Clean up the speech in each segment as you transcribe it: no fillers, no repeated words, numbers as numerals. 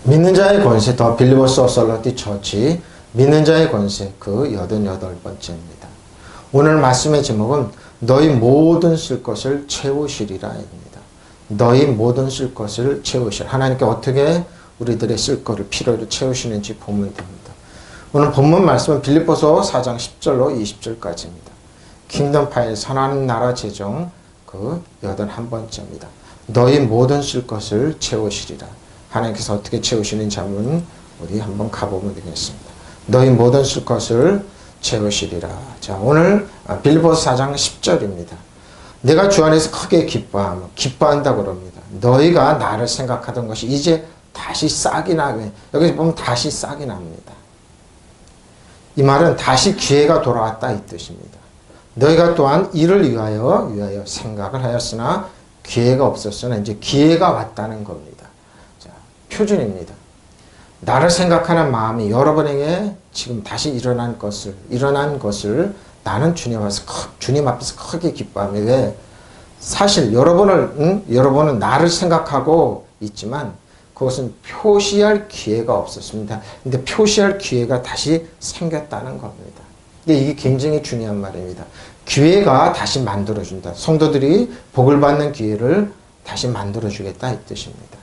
믿는 자의 권세, 더 빌리버스 어설러티 처치, 믿는 자의 권세, 그 88번째입니다. 오늘 말씀의 제목은 너희 모든 쓸 것을 채우시리라 입니다. 너희 모든 쓸 것을 채우시리라. 하나님께 어떻게 우리들의 쓸 것을 필요를 채우시는지 보면 됩니다. 오늘 본문 말씀은 빌립보서 4장 10절로 20절까지입니다. 킹덤 파일 선한 나라 재정 그 81번째입니다. 너희 모든 쓸 것을 채우시리라. 하나님께서 어떻게 채우시는지 한번 우리 한번 가보면 되겠습니다. 너희 모든 쓸 것을 채우시리라. 자, 오늘 빌립보서 4장 10절입니다. 내가 주 안에서 크게 기뻐한다고 그럽니다. 너희가 나를 생각하던 것이 이제 다시 싹이 나게, 여기서 보면 다시 싹이 납니다. 이 말은 다시 기회가 돌아왔다 이 뜻입니다. 너희가 또한 이를 위하여 생각을 하였으나 기회가 없었으나 이제 기회가 왔다는 겁니다. 자, 표준입니다. 나를 생각하는 마음이 여러분에게 지금 다시 일어난 것을 나는 주님 앞에서 크게 기뻐하며 왜? 사실 여러분은 나를 생각하고 있지만 그것은 표시할 기회가 없었습니다. 근데 표시할 기회가 다시 생겼다는 겁니다. 근데 이게 굉장히 중요한 말입니다. 기회가 다시 만들어준다. 성도들이 복을 받는 기회를 다시 만들어주겠다 이 뜻입니다.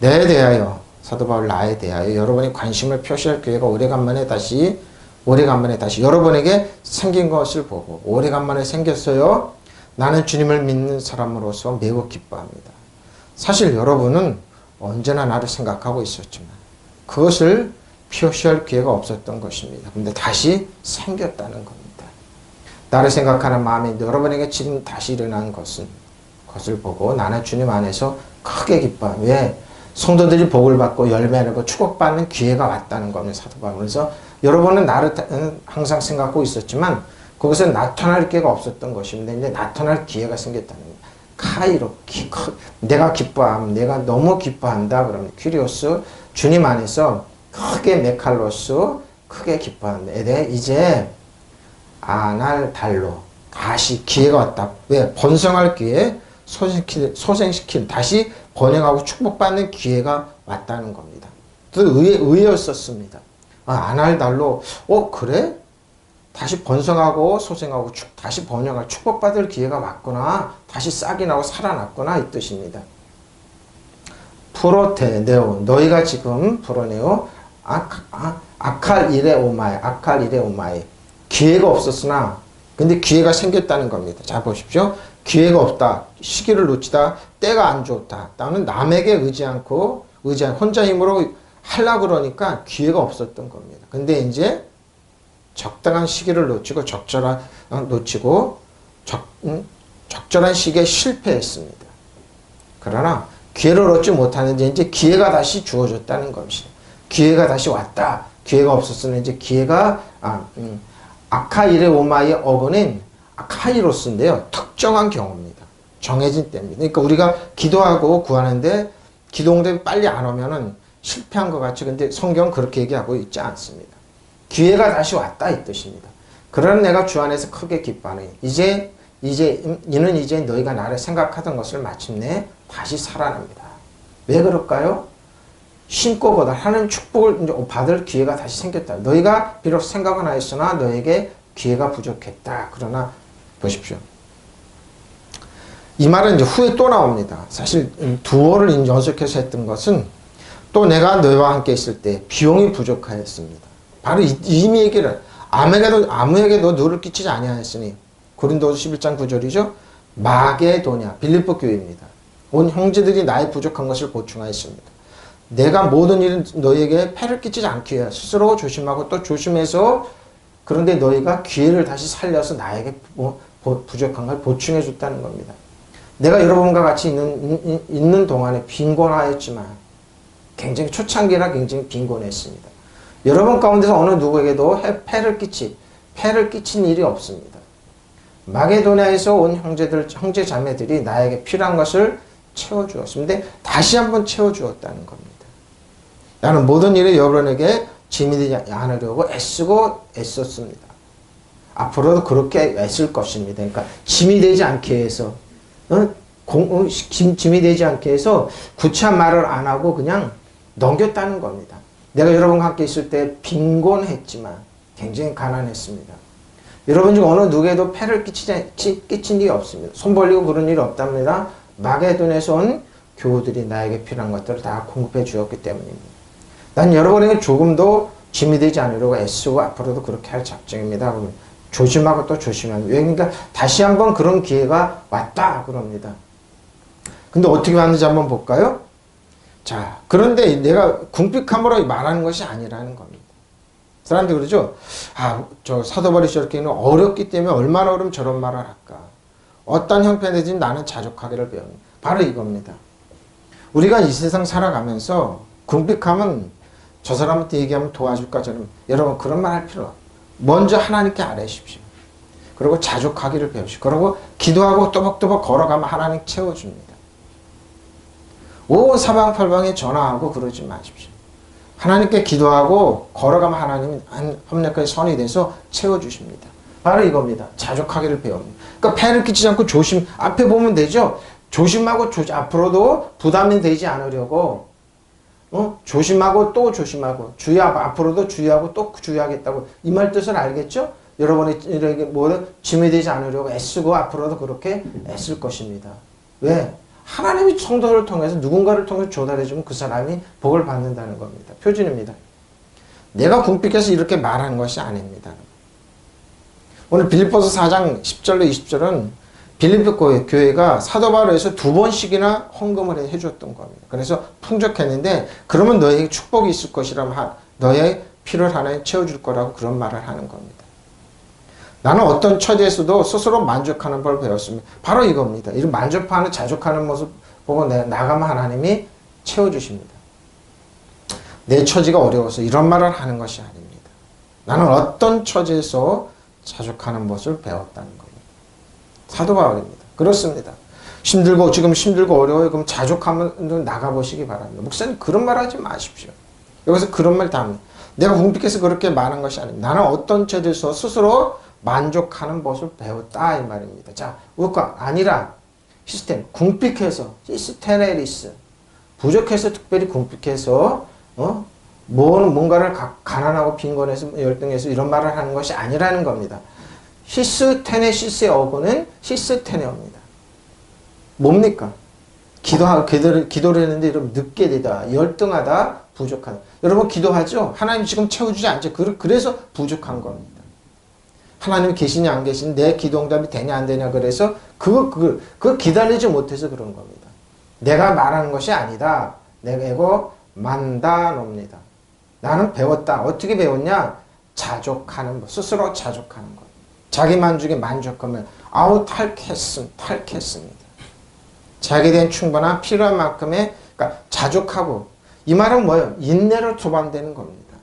내에 대하여 사도 바울 나에 대하여 여러분이 관심을 표시할 기회가 오래간만에 다시 여러분에게 생긴 것을 보고 오래간만에 생겼어요. 나는 주님을 믿는 사람으로서 매우 기뻐합니다. 사실 여러분은 언제나 나를 생각하고 있었지만 그것을 표시할 기회가 없었던 것입니다. 근데 다시 생겼다는 겁니다. 나를 생각하는 마음이 여러분에게 지금 다시 일어난 것을 보고 나는 주님 안에서 크게 기뻐합니다. 왜? 성도들이 복을 받고 열매를 축복받는 기회가 왔다는 겁니다. 사도 바울은. 그래서 여러분은 나를 항상 생각하고 있었지만 그것은 나타날 기회가 없었던 것입니다. 이제 나타날 기회가 생겼다는 겁니다. 카이로, 내가 기뻐함, 내가 너무 기뻐한다. 그러면 퀴리오스, 주님 안에서 크게 메칼로스, 크게 기뻐한다. 이제 아날달로 다시 기회가 왔다. 왜? 번성할 기회, 소생시킬, 다시 번영하고 축복받는 기회가 왔다는 겁니다. 또 의외였었습니다. 아날달로, 그래? 다시 번성하고 소생하고 다시 번영할 축복받을 기회가 왔구나. 다시 싹이 나고 살아났구나 이 뜻입니다. 프로테네오, 너희가 지금 프로네오, 아칼 이레 오마이. 기회가 없었으나 근데 기회가 생겼다는 겁니다. 자 보십시오. 기회가 없다. 시기를 놓치다. 때가 안 좋다. 나는 남에게 혼자 힘으로 하려고 그러니까 기회가 없었던 겁니다. 근데 이제 적당한 시기를 놓치고 적절한 시기에 실패했습니다. 그러나 기회를 얻지 못하는데 이제 기회가 다시 주어졌다는 것이죠. 기회가 다시 왔다. 기회가 없었으면 이제 기회가 아카이레 오마의 어근인 카이로스인데요. 특정한 경우입니다. 정해진 때입니다. 그러니까 우리가 기도하고 구하는데 기도 응답이 빨리 안 오면은 실패한 것 같죠. 근데 성경은 그렇게 얘기하고 있지 않습니다. 기회가 다시 왔다 이 뜻입니다. 그러나 내가 주 안에서 크게 기뻐하니 이는 이제 너희가 나를 생각하던 것을 마침내 다시 살아납니다. 왜 그럴까요? 신고보다 하는 축복을 받을 기회가 다시 생겼다. 너희가 비록 생각은 하였으나 너에게 기회가 부족했다. 그러나 보십시오. 이 말은 이제 후에 또 나옵니다. 사실 두어를 연속해서 했던 것은 또 내가 너희와 함께 있을 때 비용이 부족하였습니다. 바로 이미 얘기를 아무에게도 누를 끼치지 아니하였으니 고린도서 11장 9절이죠. 마게도냐 빌립보 교회입니다. 온 형제들이 나의 부족한 것을 보충하였습니다. 내가 모든 일은 너희에게 폐를 끼치지 않기 위해 스스로 조심하고 또 조심해서 그런데 너희가 기회를 다시 살려서 나에게 부족한 걸 보충해 줬다는 겁니다. 내가 여러분과 같이 있는 동안에 빈곤하였지만 굉장히 초창기라 굉장히 빈곤했습니다. 여러분 가운데서 어느 누구에게도 폐를 끼친 일이 없습니다. 마게도냐에서 온 형제 자매들이 나에게 필요한 것을 채워주었습니다. 다시 한번 채워주었다는 겁니다. 나는 모든 일에 여러분에게 짐이 되지 않으려고 애썼습니다. 앞으로도 그렇게 애쓸 것입니다. 그러니까 짐이 되지 않게 해서 짐이 되지 않게 해서 구차한 말을 안 하고 그냥 넘겼다는 겁니다. 내가 여러분과 함께 있을 때 빈곤했지만 굉장히 가난했습니다. 여러분 중 어느 누구에도 폐를 끼친 일이 없습니다. 손 벌리고 그런 일이 없답니다. 마게돈에서 온 교우들이 나에게 필요한 것들을 다 공급해 주었기 때문입니다. 난 여러분에게 조금도 짐이 되지 않으려고 애쓰고 앞으로도 그렇게 할 작정입니다. 조심하고 또 조심하는. 그러니까 다시 한번 그런 기회가 왔다 그럽니다. 근데 어떻게 왔는지 한번 볼까요? 자, 그런데 내가 궁핍함으로 말하는 것이 아니라는 겁니다. 사람들이 그러죠. 아, 저 사도바울이 저렇게는 어렵기 때문에 얼마나 어려면 저런 말을 할까. 어떤 형편이든지 나는 자족하기를 배웁니다. 바로 이겁니다. 우리가 이 세상 살아가면서 궁핍하면 저 사람한테 얘기하면 도와줄까 저는 여러분 그런 말 할 필요 없어요. 먼저 하나님께 아뢰십시오. 그리고 자족하기를 배우시고 그리고 기도하고 또박또박 걸어가면 하나님 채워줍니다. 온 사방팔방에 전화하고 그러지 마십시오. 하나님께 기도하고 걸어가면 하나님이 협력하게 선이 돼서 채워주십니다. 바로 이겁니다. 자족하기를 배웁니다. 그러니까 폐를 끼치지 않고 조심, 앞에 보면 되죠. 조심하고 앞으로도 부담이 되지 않으려고 조심하고 또 조심하고 앞으로도 주의하고 또 주의하겠다고 이 말 뜻을 알겠죠? 여러분이 이렇게 짐이 되지 않으려고 애쓰고 앞으로도 그렇게 애쓸 것입니다. 왜? 하나님이 성도를 통해서 누군가를 통해서 조달해주면 그 사람이 복을 받는다는 겁니다. 표준입니다. 내가 궁핍해서 이렇게 말하는 것이 아닙니다. 오늘 빌립보서 4장 10절로 20절은 빌립보 교회가 사도 바울에서 2번씩이나 헌금을 해줬던 겁니다. 그래서 풍족했는데 그러면 너에게 축복이 있을 것이라면 너의 필요를 하나님 채워줄 거라고 그런 말을 하는 겁니다. 나는 어떤 처지에서도 스스로 만족하는 법을 배웠습니다. 바로 이겁니다. 이런 만족하는 자족하는 모습 보고 내가 나가면 하나님이 채워주십니다. 내 처지가 어려워서 이런 말을 하는 것이 아닙니다. 나는 어떤 처지에서 자족하는 모습을 배웠다는 겁니다. 사도 바울입니다. 그렇습니다. 지금 힘들고 어려워요. 그럼 자족하면 나가보시기 바랍니다. 목사님 그런 말 하지 마십시오. 여기서 그런 말 다 합니다. 내가 궁핍해서 그렇게 말한 것이 아닙니다. 나는 어떤 처지에서 스스로 만족하는 것을 배웠다 이 말입니다. 자, 그거 아니라 시스템 궁핍해서 시스테네리스 부족해서 특별히 궁핍해서 뭔가를 가난하고 빈곤해서 열등해서 이런 말을 하는 것이 아니라는 겁니다. 시스테네시스의 어구는 시스테네입니다. 뭡니까? 기도를 했는데 여러분 늦게 되다, 열등하다, 부족하다. 여러분 기도하죠? 하나님 지금 채워주지 않죠? 그래서 부족한 겁니다. 하나님이 계시냐 안 계시냐, 내 기도 응답이 되냐 안 되냐 그래서 그거 기다리지 못해서 그런 겁니다. 내가 말하는 것이 아니다. 내가 이거 만다놉니다. 나는 배웠다. 어떻게 배웠냐? 자족하는 것. 스스로 자족하는 것. 자기 만족에 만족하면 탈했습니다. 자기에 대한 충분한 필요한 만큼의 그러니까 자족하고 이 말은 뭐예요? 인내로 도반되는 겁니다.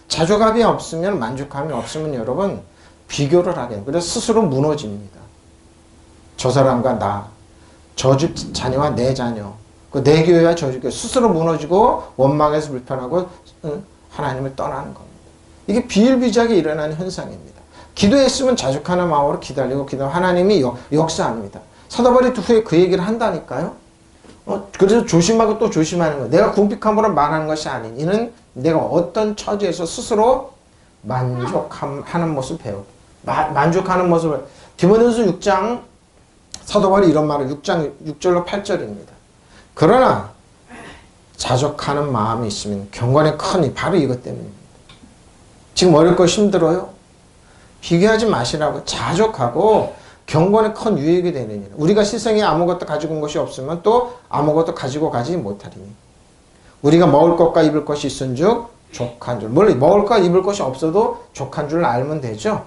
자족함이 없으면 만족함이 없으면 여러분 비교를 하게 돼요. 그래서 스스로 무너집니다. 저 사람과 나, 저 집 자녀와 내 자녀, 내 교회와 저 교회 스스로 무너지고 원망해서 불편하고 하나님을 떠나는 겁니다. 이게 비일비재하게 일어나는 현상입니다. 기도했으면 자족하는 마음으로 기다리고 하나님이 역사합니다. 사도 바울이 후에 그 얘기를 한다니까요. 그래서 조심하고 또 조심하는 거예요. 내가 궁핍함으로 말하는 것이 아닌 이는 내가 어떤 처지에서 스스로 만족하는 모습을 배우고 만족하는 모습을 디모데후서 6장 사도 바울이 이런 말을 6장 6절로 8절입니다. 그러나 자족하는 마음이 있으면 경건의 큰 바로 이것 때문입니다. 지금 어렵고 힘들어요? 비교하지 마시라고. 자족하고 경건의 큰 유익이 되는 일. 우리가 세상에 아무것도 가지고 온 것이 없으면 또 아무것도 가지고 가지 못하리니 우리가 먹을 것과 입을 것이 있은즉 족한 줄. 물론 먹을 것 입을 것이 없어도 족한 줄 알면 되죠.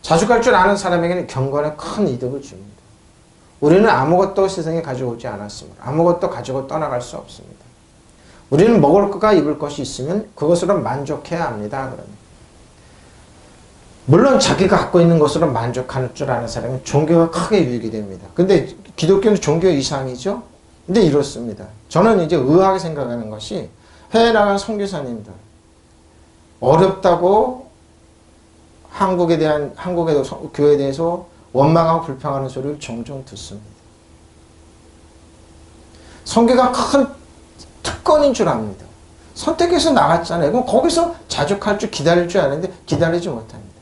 자족할 줄 아는 사람에게는 경건의 큰 이득을 줍니다. 우리는 아무것도 세상에 가지고 오지 않았습니다. 아무것도 가지고 떠나갈 수 없습니다. 우리는 먹을 것과 입을 것이 있으면 그것으로 만족해야 합니다. 그러면. 물론 자기가 갖고 있는 것으로 만족할 줄 아는 사람은 종교가 크게 유익이 됩니다. 근데 기독교는 종교 이상이죠? 근데 이렇습니다. 저는 이제 의아하게 생각하는 것이 해외 나간 선교사님들 어렵다고 한국의 교회에 대해서 원망하고 불평하는 소리를 종종 듣습니다. 선교가 큰 특권인 줄 압니다. 선택해서 나갔잖아요. 그럼 거기서 자족할 줄 기다릴 줄 아는데 기다리지 못합니다.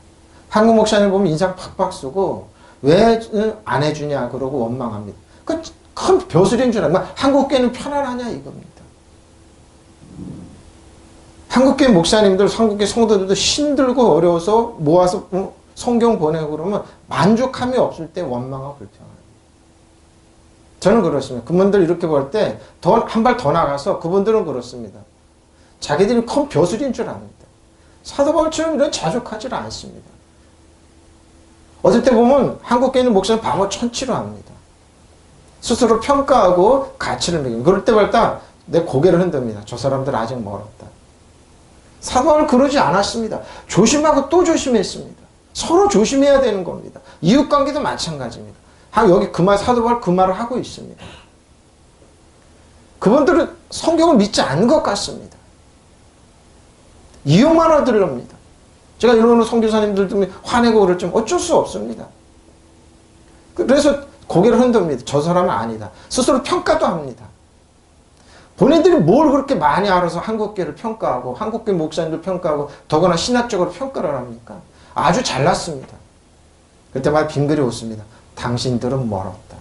한국 목사님 보면 인상 팍팍 쓰고 왜 안 해주냐 그러고 원망합니다. 그 큰 벼슬인 줄 알고 한국교회는 편안하냐 이겁니다. 한국교회 목사님들, 한국교회 성도들도 힘들고 어려워서 모아서 성경 보내고 그러면 만족함이 없을 때 원망하고 불평합니다. 저는 그렇습니다. 그분들 이렇게 볼 때 한 발 더 나가서 그분들은 그렇습니다. 자기들이 큰 벼슬인 줄 압니다. 사도 바울처럼 이런 자족하지 않습니다. 어떨 때 보면 한국교회는 목사님 바보 천치로 합니다. 스스로 평가하고 가치를 매깁니다. 그럴 때마다 내 고개를 흔듭니다. 저 사람들 아직 멀었다. 사도 바울 그러지 않았습니다. 조심하고 또 조심했습니다. 서로 조심해야 되는 겁니다. 이웃관계도 마찬가지입니다. 여기 사도 바울 그 말을 하고 있습니다. 그분들은 성경을 믿지 않는 것 같습니다. 이용만 하더랍니다. 제가 이런 선교사님들 화내고 그랬지만 어쩔 수 없습니다. 그래서 고개를 흔듭니다. 저 사람은 아니다. 스스로 평가도 합니다. 본인들이 뭘 그렇게 많이 알아서 한국교회를 평가하고 한국교회 목사님들 평가하고 더구나 신학적으로 평가를 합니까? 아주 잘났습니다. 그때마다 빙그레 웃습니다. 당신들은 멀었다.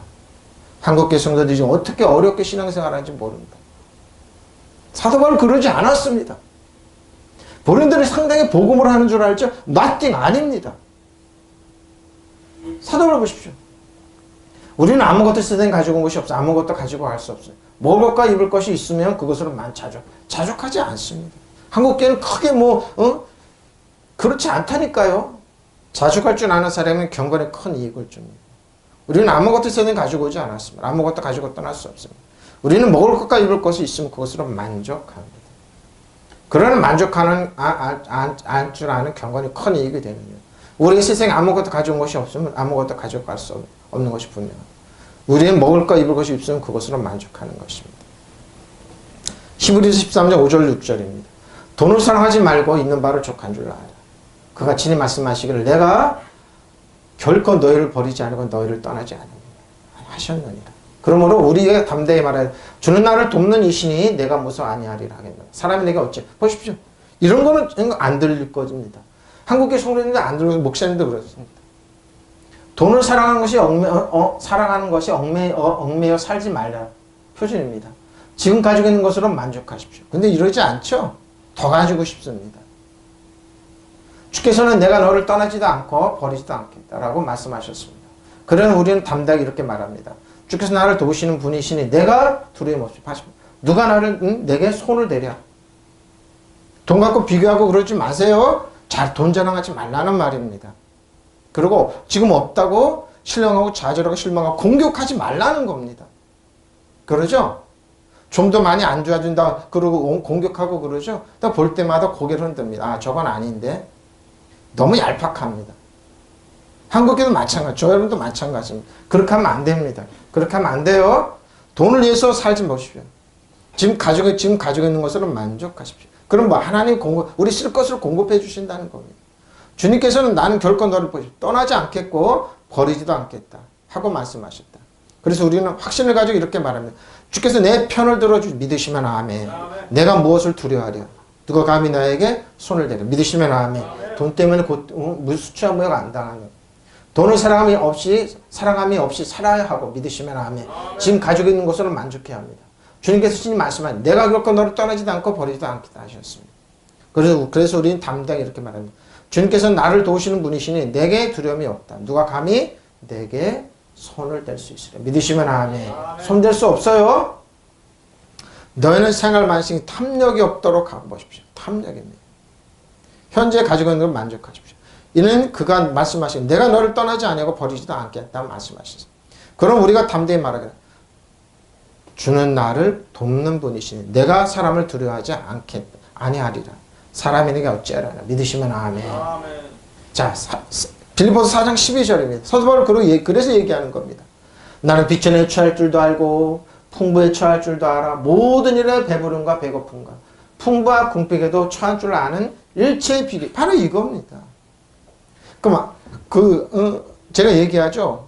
한국교회 성도들이 지금 어떻게 어렵게 신앙생활하는지 모른다. 사도 바울은 그러지 않았습니다. 본인들이 상당히 복음을 하는 줄 알죠? nothing 아닙니다. 사도 바울 보십시오. 우리는 아무것도 쓰든 가지고 온 것이 없어. 아무것도 가지고 갈 수 없어요. 먹을 것과 입을 것이 있으면 그것으로 자족하지 않습니다. 한국교회는 크게 그렇지 않다니까요. 자족할 줄 아는 사람은 경건에 큰 이익을 줍니다. 우리는 아무것도 쓰든 가지고 오지 않았습니다. 아무것도 가지고 떠날 수 없습니다. 우리는 먹을 것과 입을 것이 있으면 그것으로 만족합니다. 그러는 만족하는 알 줄 아는 경건이 큰 이익이 되는 거예요. 우리 세상에 아무것도 가져온 것이 없으면 아무것도 가져갈 수 없는 것이 분명합니다. 우리는 먹을 것 입을 것이 있으면 그것으로 만족하는 것입니다. 히브리서 13장 5절 6절입니다. 돈을 사랑하지 말고 있는 바를 족한 줄 알아라. 그가 친히 말씀하시기를 내가 결코 너희를 버리지 않고 너희를 떠나지 않으리라 하셨느니라. 그러므로 우리가 담대히 말하여 주는 나를 돕는 이신이 내가 무서워 아니하리라 하겠노라. 사람이 내가 어째 보십시오. 이런 거는 안 들릴 것입니다. 한국의 성도님들 안 들리고 목사님도 그렇습니다. 돈을 사랑하는 것이 얽매여 살지 말라 표준입니다. 지금 가지고 있는 것으로 만족하십시오. 근데 이러지 않죠. 더 가지고 싶습니다. 주께서는 내가 너를 떠나지도 않고 버리지도 않겠다라고 말씀하셨습니다. 그러나 우리는 담대하게 이렇게 말합니다. 주께서 나를 도우시는 분이시니 내가 두려움 없이 누가 내게 손을 대랴. 돈 갖고 비교하고 그러지 마세요. 돈 자랑하지 말라는 말입니다. 그리고 지금 없다고 신령하고 좌절하고 실망하고 공격하지 말라는 겁니다. 그러죠? 좀 더 많이 안 좋아진다 그러고 공격하고 그러죠? 딱 볼 때마다 고개를 흔듭니다. 아 저건 아닌데. 너무 얄팍합니다. 한국에도 마찬가지, 저 여러분도 마찬가지입니다. 그렇게 하면 안 됩니다. 그렇게 하면 안 돼요. 돈을 위해서 살지 마십시오. 지금 가지고 있는 것으로 만족하십시오. 그럼 하나님 우리 쓸 것을 공급해 주신다는 겁니다. 주님께서는 나는 결코 너를 떠나지 않겠고 버리지도 않겠다 하고 말씀하셨다. 그래서 우리는 확신을 가지고 이렇게 말합니다. 주께서 내 편을 들어주 믿으시면 아멘. 내가 무엇을 두려워하랴. 누가 감히 나에게 손을 대려. 믿으시면 아멘. 돈 때문에 수치와 모욕 안 당하는. 돈을 사랑함이 없이 살아야 하고 믿으시면 아멘. 지금 가지고 있는 것으로 만족해야 합니다. 주님께서 신이 말씀하신 내가 결코 너를 떠나지도 않고 버리지도 않겠다 하셨습니다. 그래서 우리는 담대하게 이렇게 말합니다. 주님께서는 나를 도우시는 분이시니 내게 두려움이 없다. 누가 감히 내게 손을 댈 수 있으려. 믿으시면 아멘. 손 댈 수 없어요. 너희는 생활 만식이 탐욕이 없도록 하고 보십시오. 탐욕입니다. 현재 가지고 있는 걸 만족하십시오. 이는 그가 말씀하신 내가 너를 떠나지 아니하고 버리지도 않겠다 말씀하셨습니다. 그럼 우리가 담대히 말하기를 주는 나를 돕는 분이시니 내가 사람을 두려워하지 아니하리라. 사람이 내게 어찌하려나 믿으시면 아멘. 자, 빌립보서 4장 12절입니다. 사도 바울은 그래서 얘기하는 겁니다. 나는 비천에 처할 줄도 알고 풍부에 처할 줄도 알아. 모든 일에 배부름과 배고픔과 풍부와 궁핍에도 처할 줄 아는 일체의 비밀. 바로 이겁니다. 제가 얘기하죠.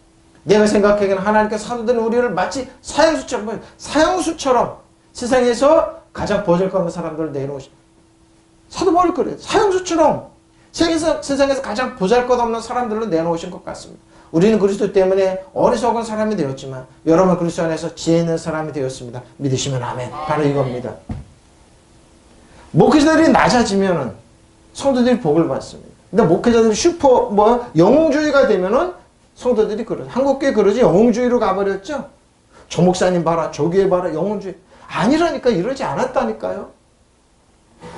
내가 생각하기에는 하나님께서 사도들은 우리를 마치 사형수처럼 세상에서 가장 보잘것없는 사람들을 내놓으신 사도 바울이 그래요. 사형수처럼 세상에서 가장 보잘것없는 사람들을 내놓으신 것 같습니다. 우리는 그리스도 때문에 어리석은 사람이 되었지만 여러분 그리스도 안에서 지혜 있는 사람이 되었습니다. 믿으시면 아멘. 바로 이겁니다. 목회자들이 낮아지면은 성도들이 복을 받습니다. 근데 목회자들이 영웅주의가 되면은 성도들이 그러죠. 한국교회 그러지 영웅주의로 가버렸죠. 저 목사님 봐라, 저 교회 봐라, 영웅주의. 아니라니까, 이러지 않았다니까요.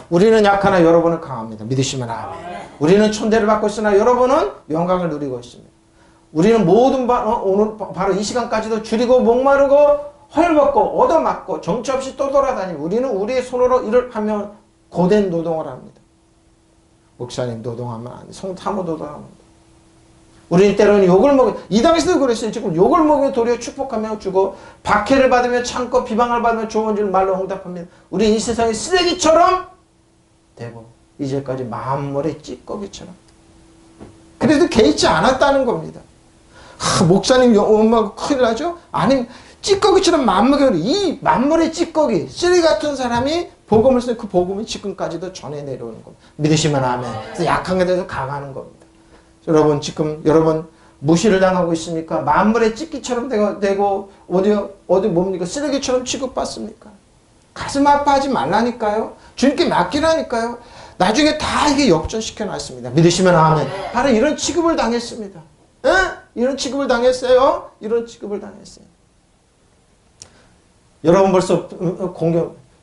우리는 약하나 여러분은 강합니다. 믿으시면 아멘. 우리는 천대를 받고 있으나 여러분은 영광을 누리고 있습니다. 우리는 모든 오늘 바로 이 시간까지도 줄이고 목마르고 헐벗고 얻어맞고 정처 없이 또 돌아다니고 우리는 우리의 손으로 일을 하며 고된 노동을 합니다. 목사님 노동하면 안 돼. 성타모 노동합니다. 우리는 때로는 욕을 먹으면 이 당시도 그랬어요. 지금 욕을 먹으면 도리어 축복하며 주고 박해를 받으며 참고 비방을 받으며 좋은 줄 말로 응답합니다. 우리는 이 세상의 쓰레기처럼 되고 이제까지 마음머리 찌꺼기처럼 그래도 개의치 않았다는 겁니다. 목사님 엄마가 큰일 나죠? 아니 찌꺼기처럼 이 만물의 찌꺼기 쓰레기 같은 사람이 복음을 쓰는 그 복음이 지금까지도 전해 내려오는 겁니다. 믿으시면 아멘. 그래서 약한 게 돼서 강하는 겁니다. 여러분 지금 여러분 무시를 당하고 있습니까? 만물의 찌꺼기처럼 되고 어디 뭡니까? 쓰레기처럼 취급받습니까? 가슴 아파하지 말라니까요. 주님께 맡기라니까요. 나중에 다 이게 역전시켜 놨습니다. 믿으시면 아멘. 바로 이런 취급을 당했습니다. 에? 이런 취급을 당했어요. 이런 취급을 당했어요. 여러분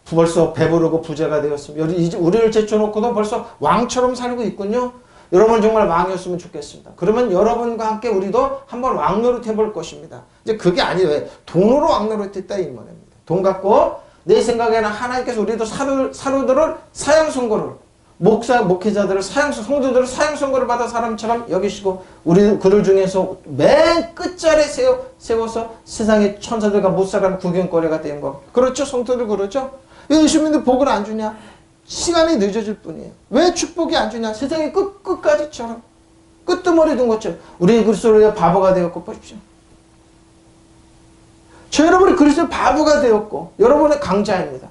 벌써 배부르고 부자가 되었습니다. 이제 우리를 제쳐놓고도 벌써 왕처럼 살고 있군요. 여러분 정말 왕이었으면 좋겠습니다. 그러면 여러분과 함께 우리도 한번 왕노릇 해볼 것입니다. 이제 그게 아니에요. 돈으로 왕노릇 했다 이 말입니다. 돈 갖고 내 생각에는 하나님께서 우리도 사도들을 사형 선고를 목회자들을 성도들을 사형 선고를 받아 사람처럼 여기시고 우리 그들 중에서 맨 끝자리에 세워서 세상의 천사들과 못살아는 구경거리가 된 거. 그렇죠? 성도들 그러죠? 왜 예수님도 복을 안 주냐? 시간이 늦어질 뿐이에요. 왜 축복이 안 주냐? 세상의 끝까지처럼 끄트머리 둔 것처럼 우리 그리스도의 바보가 되었고 보십시오. 여러분이 그리스도의 바보가 되었고 여러분의 강자입니다.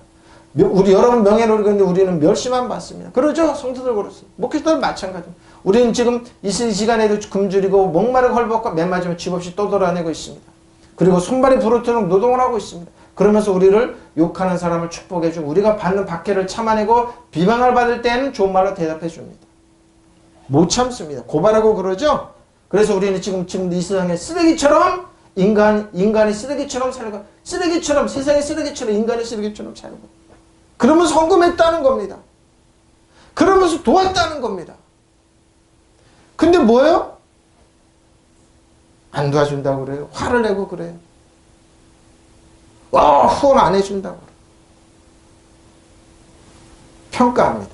여러분 명예를 얻는데 우리는 멸시만 받습니다. 그러죠? 성도들 그렇습니다. 목회자들 마찬가지입니다. 우리는 지금 이 시간에도 굶주리고 목마르고 헐벗고 맨 마지막에 집 없이 또 돌아다니고 있습니다. 그리고 손발이 부르트는 노동을 하고 있습니다. 그러면서 우리를 욕하는 사람을 축복해주고 우리가 받는 박해를 참아내고 비방을 받을 때는 좋은 말로 대답해 줍니다. 못 참습니다. 고발하고 그러죠? 그래서 우리는 지금 이 세상에 쓰레기처럼 인간이 쓰레기처럼 살고 세상의 쓰레기처럼 인간의 쓰레기처럼 살고 그러면서 헌금했다는 겁니다. 그러면서 도왔다는 겁니다. 근데 뭐예요? 안 도와준다고 그래요. 화를 내고 그래요. 후원 안 해준다고 그래요. 평가합니다.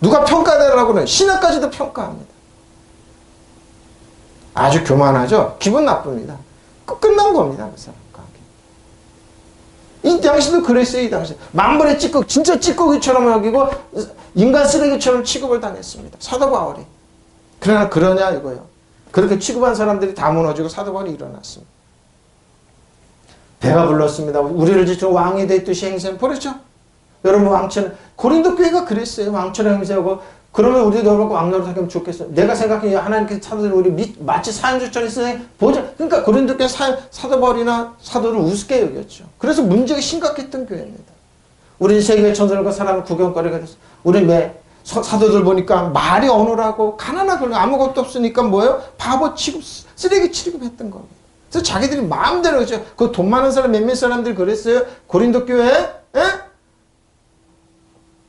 누가 평가되라고 그래요? 신하까지도 평가합니다. 아주 교만하죠? 기분 나쁩니다. 끝난 겁니다. 그 사람. 이 당시도 그랬어요. 이 당시 만물의 진짜 찌꺼기처럼 여기고 인간 쓰레기처럼 취급을 당했습니다. 사도 바울이. 그러나 그러냐 이거예요. 그렇게 취급한 사람들이 다 무너지고 사도 바울이 일어났습니다. 배가 불렀습니다. 우리를 지쳐 왕이 됐듯이 행세. 버렸죠? 여러분 왕처럼 고린도 교회가 그랬어요. 왕처럼 행세하고 그러면 우리도 여러분 왕노릇 하면 좋겠어요. 내가 생각해 하나님께서 사도들 우리 마치 사형주처럼 쓰는 보자. 그러니까 고린도 교회 사도 바울이나 사도를 우습게 여겼죠. 그래서 문제가 심각했던 교회입니다. 우리는 세계의 천사들과 사람을 구경거리가 됐어요. 우리 사도들 보니까 말이 어눌하고 가난하고 아무것도 없으니까 뭐예요? 바보 취급, 쓰레기 취급했던 겁니다. 그래서 자기들이 마음대로 그죠. 그 돈 많은 사람 몇몇 사람들 그랬어요. 고린도 교회 에?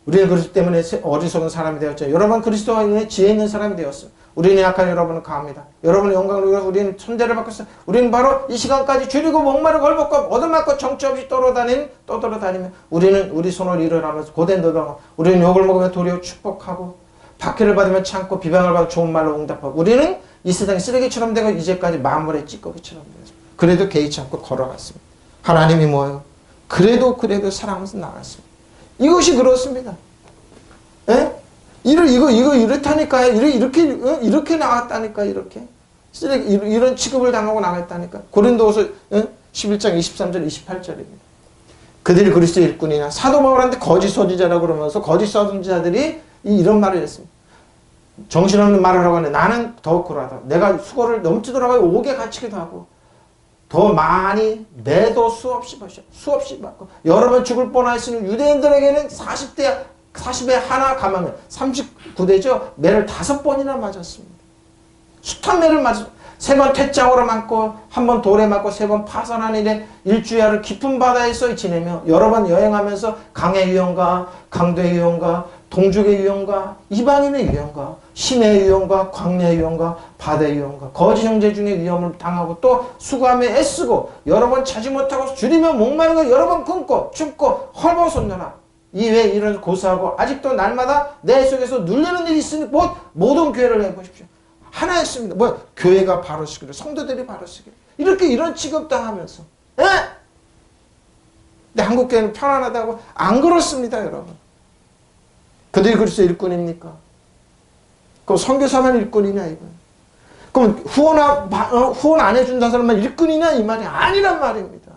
우리는 그리스도 때문에 어리석은 사람이 되었죠. 여러분 그리스도와 인해 지혜 있는 사람이 되었어요. 우리는 약한 여러분은 강합니다. 여러분의 영광을 위해서 우리는 천대를 받고 있어요. 우리는 바로 이 시간까지 줄이고 목마르고 헐벗고 얻어맞고 정처 없이 떠돌아다니며 우리는 우리 손을 일어나면서 고된 노동 우리는 욕을 먹으며 도리어 축복하고 박해를 받으며 참고 비방을 받고 좋은 말로 응답하고 우리는 이 세상이 쓰레기처럼 되고 이제까지 만물의 찌꺼기처럼 되었습니다. 그래도 개의치 않고 걸어갔습니다. 하나님이 뭐예요? 그래도 사랑하면서 나갔습니다. 이것이 그렇습니다. 예? 이렇다니까요. 이렇게 나왔다니까, 이렇게. 쓰레기, 이런 취급을 당하고 나갔다니까. 고린도후서 11장 23절 28절입니다. 그들이 그리스도의 일꾼이냐. 사도 바울한테 거짓 선지자라고 그러면서 거짓 선지자들이 이런 말을 했습니다. 정신없는 말을 하고 하는데 나는 더욱 그러하다. 내가 수고를 넘치도록 옥에 갇히기도 하고 더 많이 매도 수없이 받고 여러 번 죽을 뻔했으니 유대인들에게는 40에 하나 감하면 39대죠. 매를 5번이나 맞았습니다. 숱한 매를 맞았습니다. 3번 태장으로 맞고 1번 돌에 맞고 3번 파선한 일에 일주일을 깊은 바다에서 지내며 여러 번 여행하면서 강의 위험과 강도의 위험과 동족의 위험과 이방인의 위험과 심해의 위험과 광야의 위험과 바다의 위험과 거짓 형제 중에 위험을 당하고 또 수고하며 애쓰고 여러 번 차지 못하고 줄이며 목마른 거 여러 번 굶고 춥고 헐벗었노라. 이외에 이런 고사하고 아직도 날마다 내 속에서 눌리는 일이 있으니 모든 교회를 해보십시오. 하나였습니다. 교회가 바로 서기를, 성도들이 바로 서기를. 이런 취급당하면서. 에? 근데 한국교회는 편안하다고? 안 그렇습니다, 여러분. 그들이 그리스도의 일꾼입니까? 그럼 선교사만 일꾼이냐, 이건? 그럼 후원 안 해준다는 사람만 일꾼이냐, 이 말이 아니란 말입니다.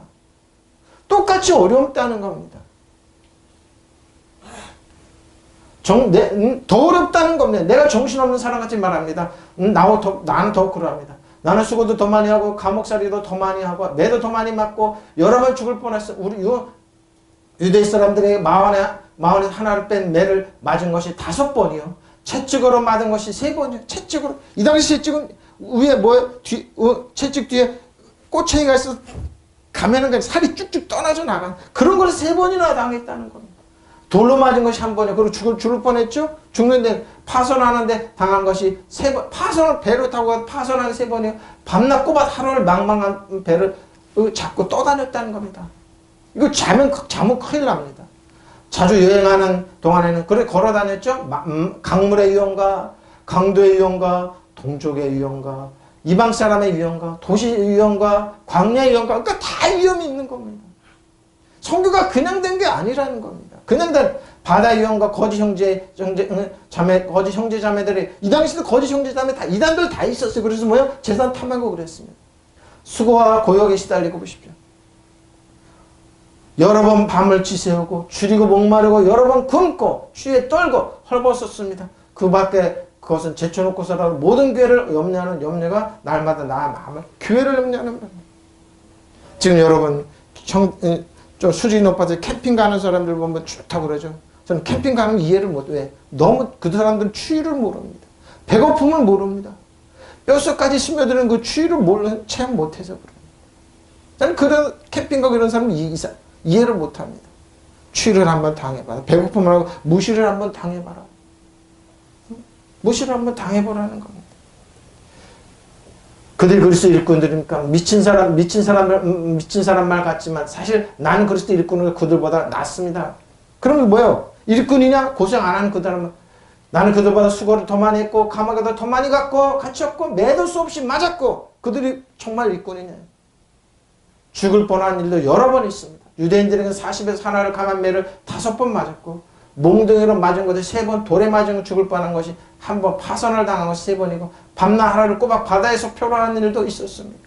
똑같이 어렵다는 겁니다. 더 어렵다는 겁니다. 내가 정신없는 사람같이 말합니다. 나는 더 그러합니다. 나는 수고도 더 많이 하고 감옥살이도 더 많이 하고 매도 더 많이 맞고 여러 번 죽을 뻔했어. 우리 유대 사람들에게 마흔에 하나를 뺀 매를 맞은 것이 5번이요. 채찍으로 맞은 것이 3번이요. 채찍으로. 이 당시 채찍은 위에 채찍 뒤에 꼬챙이가 있어 가면은 살이 쭉쭉 떠나져 나간 그런 걸 3번이나 당했다는 겁니다. 돌로 맞은 것이 1번이요. 그리고 죽을 뻔했죠? 죽는데 파손하는데 당한 것이 3번. 파손을 배로 타고 파손하는 3번이요. 밤낮 꼬박 하루를 망망한 배를 잡고 떠다녔다는 겁니다. 이거 자면 큰일 납니다. 자주 여행하는 동안에는 그래 걸어 다녔죠? 강물의 위험과 강도의 위험과 동족의 위험과 이방 사람의 위험과 도시의 위험과 광야의 위험과 그러니까 다 위험이 있는 겁니다. 선교가 그냥 된 게 아니라는 겁니다. 그냥 된 바다의 위험과 거짓 형제 자매들이 이 당시도 거짓 형제 자매 다 이단들 다 있었어요. 그래서 재산 탐하고 그랬습니다. 수고와 고역에 시달리고 보십시오. 여러 번 밤을 지새우고 줄이고 목마르고 여러 번 굶고 추위에 떨고 헐벗었습니다. 그 밖에 그것은 제쳐놓고서라도 모든 교회를 염려하는 염려가 날마다 나 마음을 교회를 염려하는 겁니다. 지금 여러분 좀 수준이 높아서 캠핑 가는 사람들 보면 좋다고 그러죠. 저는 캠핑 가는 이해를 못해. 너무 그 사람들은 추위를 모릅니다. 배고픔을 모릅니다. 뼛속까지 스며드는 그 추위를 체험 못해서 그래요. 저는 그런 캠핑 가고 이런 사람은 이해를 못합니다. 추위를 한번 당해봐라. 배고픔을 하고 무시를 한번 당해봐라. 무시를 한번 당해보라는 겁니다. 그들이 그리스도 일꾼들이니까 미친 사람 말 같지만 사실 나는 그리스도 일꾼은 그들보다 낫습니다. 그러면 뭐예요? 일꾼이냐? 고생 안 하는 그들은 나는 그들보다 수고를 더 많이 했고 감옥에도 더 많이 갔고 갇혔고 매도 수 없이 맞았고 그들이 정말 일꾼이냐? 죽을 뻔한 일도 여러 번 있습니다. 유대인들에게는 40에서 하나를 감한 매를 5번 맞았고 몽둥이로 맞은 것이 3번, 돌에 맞은 거 죽을 뻔한 것이 1번, 파선을 당한 것이 3번이고 밤낮 하루를 꼬박 바다에서 표류하는 일도 있었습니다.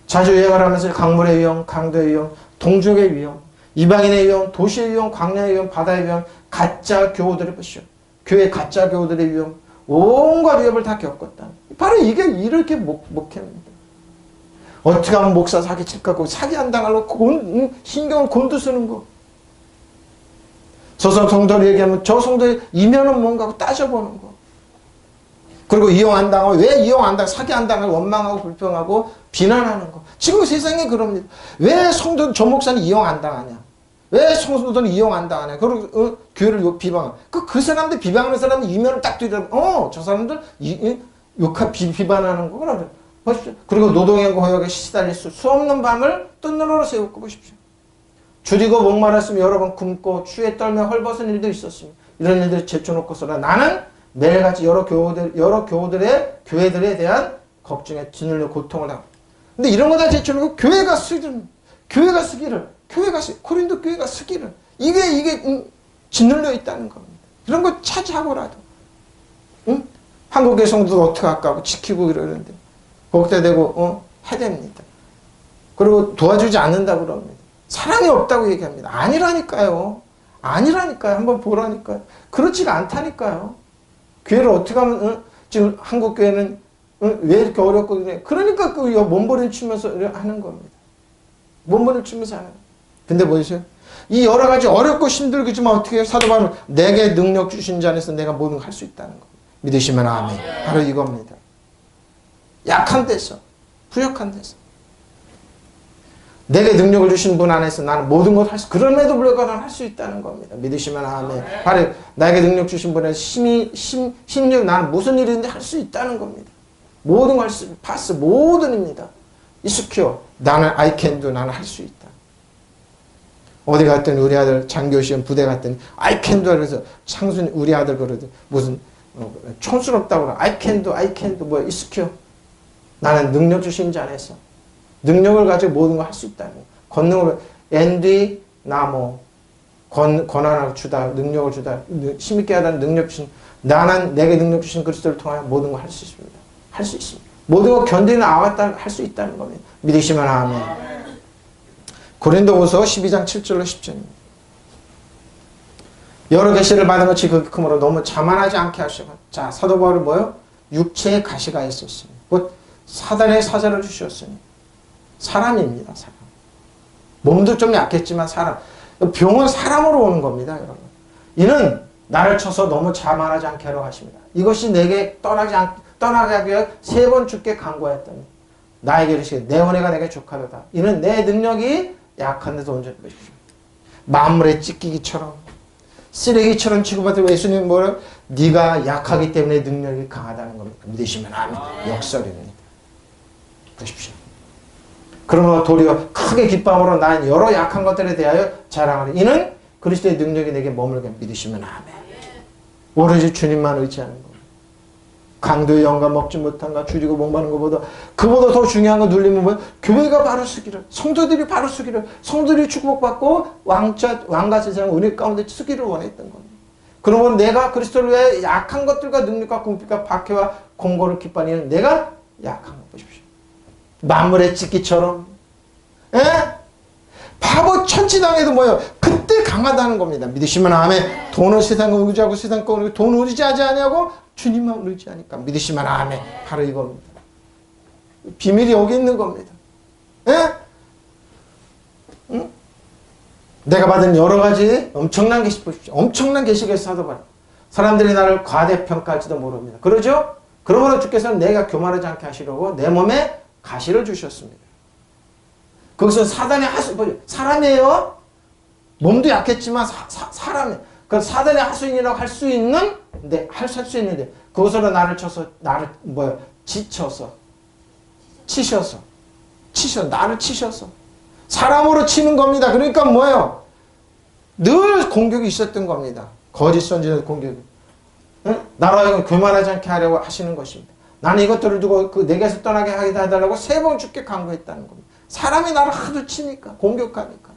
자주 여행을 하면서 강물의 위험, 강도의 위험, 동족의 위험, 이방인의 위험, 도시의 위험, 광야의 위험, 바다의 위험, 가짜 교우들을 보시오. 교회 가짜 교우들의 위험, 온갖 위험을 다 겪었다. 바로 이게 이렇게 목회입니다. 어떻게 하면 목사 사기칠까? 사기 안 당하려고 신경을 곤두쓰는 거. 저 성도를 얘기하면 저 성도의 이면은 뭔가 하고 따져보는 거. 그리고 이용 안 당하고 왜 이용 안 당하고 사기 안 당하고 원망하고 불평하고 비난하는 거. 지금 세상에 그럽니다. 왜 성도 저 목사는 이용 안 당하냐? 왜 성도들은 이용 안 당하냐? 그리고 교회를 비방하고 그 사람들 비방하는 사람은 이면을 딱 들이대면 저 사람들 비판하는 거 그러죠. 보십시오. 그리고 노동의 고역에 시달릴 수 없는 밤을 뜬 눈으로 세우고 보십시오. 줄이고 목마랐으면 여러 번 굶고 추위에 떨며 헐벗은 일도 있었습니다. 이런 일들을 제쳐놓고서라 나는 매일같이 여러 교회들에 대한 걱정에 짓눌려 고통을 당합니다. 근데 이런 거 다 제쳐놓고 교회가 쓰기를 고린도 교회가 쓰기를 이게 짓눌려 있다는 겁니다. 이런 거 차지하고라도 한국의 성도도 어떻게 할까 하고 지키고 이러는데 거기다 대고 해댑니다. 그리고 도와주지 않는다고 그럽니다. 사랑이 없다고 얘기합니다. 아니라니까요. 아니라니까요. 한번 보라니까요. 그렇지가 않다니까요. 교회를 어떻게 하면 지금 한국 교회는 왜 이렇게 어렵거든요. 그러니까 그 몸부림 치면서 하는 겁니다. 몸부림 치면서 하는 겁니다. 근데 보세요. 이 여러 가지 어렵고 힘들겠지만 어떻게 해요? 사도 바울은 내게 능력 주신 자 안에서 내가 모든 걸 할 수 있다는 겁니다. 믿으시면 아멘. 바로 이겁니다. 약한 데서, 부족한 데서. 내게 능력을 주신 분 안에서 나는 모든 걸 할 수, 그럼에도 불구하고 나는 할 수 있다는 겁니다. 믿으시면 아멘. 바로 나에게 능력 주신 분의 힘력, 나는 무슨 일인지 할 수 있다는 겁니다. 모든 걸 할 수, 파스, 모든입니다. 이스큐어, 나는 I can do, 나는 할 수 있다. 어디 갔더니 우리 아들 장교시험 부대 갔더니 I can do, 그래서 창순이 우리 아들 그러더니 무슨 촌스럽다고 그러 I can do, 뭐야, 이스큐어. 나는 능력 주신 자 안에서 능력을 가지고 모든 걸 할 수 있다는 거예요. 권능으로 엔디 나모 권한을 주다, 능력을 주다, 힘있게 하다는 능력 주신, 나는 내게 능력 주신 그리스도를 통하여 모든 걸 할 수 있습니다. 할 수 있습니다. 모든 걸 견디는 아왔다 할 수 있다는 겁니다. 믿으시면 아멘. 고린도후서 12장 7절로 10절입니다. 여러 계시를 받은 것이 그 크므로 너무 자만하지 않게 하시고, 자, 사도 바울은 뭐요? 육체의 가시가 있었으니 곧 사단의 사자를 주셨으니 사람입니다. 사람. 몸도 좀 약했지만 사람. 병은 사람으로 오는 겁니다. 여러분. 이는 나를 쳐서 너무 자만하지 않게 하려고 하십니다. 이것이 내게 떠나게 하기 위해 3번 주께 간구하였더니 나에게 이르시되 내 은혜가 내게 족하도다. 이는 내 능력이 약한 데서 온전히 보십시오. 만물에 찢기기처럼 쓰레기처럼 취급받은 예수님이 뭐라? 네가 약하기 때문에 능력이 강하다는 겁니다. 믿으시면 아멘. 역설입니다. 보십시오. 그러므로 도리어 크게 기뻐함으로 나는 여러 약한 것들에 대하여 자랑하리. 이는 그리스도의 능력이 내게 머물게. 믿으시면 아멘. 오로지 주님만 의지하는 겁니다. 강도의 영감 먹지 못한가 줄이고 목마른 것보다 그보다 더 중요한 거 누리면 뭐예요? 교회가 바로 서기를, 성도들이 바로 서기를, 성도들이 축복받고 왕과 세상 은혜 가운데 서기를 원했던 겁니다. 그러면 내가 그리스도를 위해 약한 것들과 능력과 궁핍과 박해와 공고를 기뻐하는 내가 약한 거 보십시오. 만물의 찢기처럼, 예? 바보 천치당해도 뭐예요? 그때 강하다는 겁니다. 믿으시면 아멘. 돈은 세상을 의지하고 세상 거 돈을 의지하지 않냐고 주님만 의지하니까 믿으시면 아멘. 바로 이겁니다. 비밀이 여기 있는 겁니다. 예? 응? 내가 받은 여러 가지 엄청난 계시 보십시오. 엄청난 계시가 사도 바울. 사람들이 나를 과대평가할지도 모릅니다. 그러죠? 그러므로 주께서는 내가 교만하지 않게 하시려고 내 몸에 가시를 주셨습니다. 거기서 사단의 하수, 사람이에요? 몸도 약했지만 사람이에요. 그 사단의 하수인이라고 할 수 있는, 할 수 있는데, 그것으로 나를 쳐서, 치셔서, 나를 치셔서. 사람으로 치는 겁니다. 그러니까 뭐예요? 늘 공격이 있었던 겁니다. 거짓 선지자 공격이. 응? 나로 하여금 교만하지 않게 하려고 하시는 것입니다. 나는 이것들을 두고 내게서 떠나게 하게 해달라고 3번 주께 간구했다는 겁니다. 사람이 나를 하도 치니까, 공격하니까.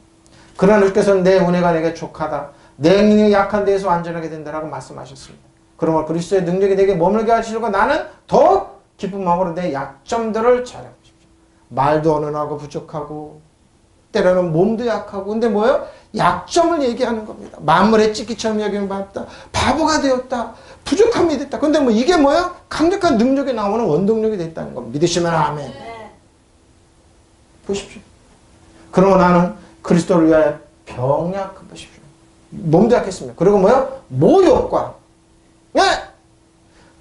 그러나 주께서는 내 은혜가 내게 족하다. 내 능력이 약한 데에서 완전하게 된다라고 말씀하셨습니다. 그러므로 그리스도의 능력이 내게 머물게 하시려고 나는 더 기쁜 마음으로 내 약점들을 잘하고 싶죠. 말도 어눌하고 부족하고 때로는 몸도 약하고 근데 뭐예요? 약점을 얘기하는 겁니다. 만물의 찢기처럼 여기면 바보가 되었다. 부족함이 됐다. 근데 뭐 이게 뭐예요? 강력한 능력이 나오는 원동력이 됐다는 겁니다. 믿으시면 아멘. 보십시오. 그러고 나는 그리스도를 위하여 병약한 보십시오. 몸도 약했습니다. 그리고 뭐요? 모욕과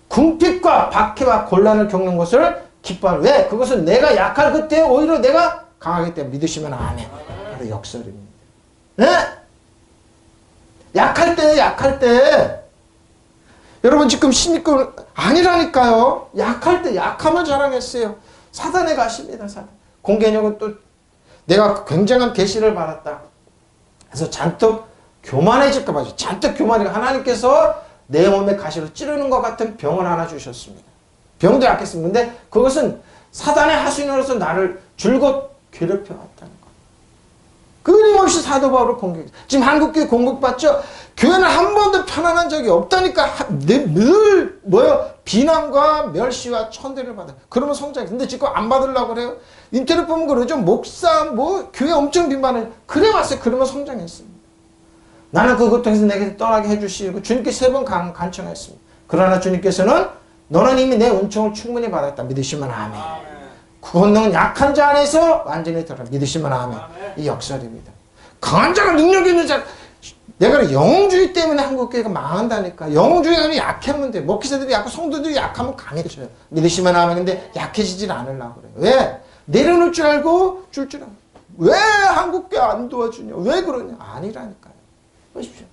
궁핍과 박해와 곤란을 겪는 것을 기뻐하는. 왜? 그것은 내가 약할 그때 오히려 내가 강하기 때문에 믿으시면 아멘. 바로 역설입니다. 네? 약할 때 여러분 지금 신입금 아니라니까요. 약할 때 약하면 자랑했어요. 사단에 가십니다. 사단. 공개력은 또 내가 굉장한 계시를 받았다. 그래서 잔뜩 교만해질까 봐요. 잔뜩 교만해. 하나님께서 내 몸에 가시로 찌르는 것 같은 병을 하나 주셨습니다. 병도 약했습니다. 근데 그것은 사단의 하수인으로서 나를 줄곧 괴롭혀왔다는 거. 끊임없이 사도 바울을 공격해. 지금 한국교회 공격받죠? 교회는 한 번도 편안한 적이 없다니까. 늘 뭐요? 비난과 멸시와 천대를 받아요. 그러면 성장해. 근데 지금 안 받으려고 그래요? 인터넷 보면 그러죠. 목사, 교회 엄청 비판해요. 그래 왔어요. 그러면 성장했습니다. 나는 그것 통해서 내게 떠나게 해주시고 주님께 3번 간청했습니다. 그러나 주님께서는 너는 이미 내 은총을 충분히 받았다. 믿으시면 아멘. 그 권능은 약한 자 안에서 완전히 들어. 믿으시면 아멘. 이 역설입니다. 강한 자가 능력 있는 자. 내가 영웅주의 때문에 한국교회가 망한다니까. 영웅주의가 약하면 돼. 목회자들이 약하고 성도들이 약하면 강해져요. 믿으시면 아멘. 근데 약해지질 않으려고 그래요. 왜? 내려놓을 줄 알고 줄 줄 알고. 왜 한국교회 안 도와주냐? 왜 그러냐? 아니라니까요. 보십시오.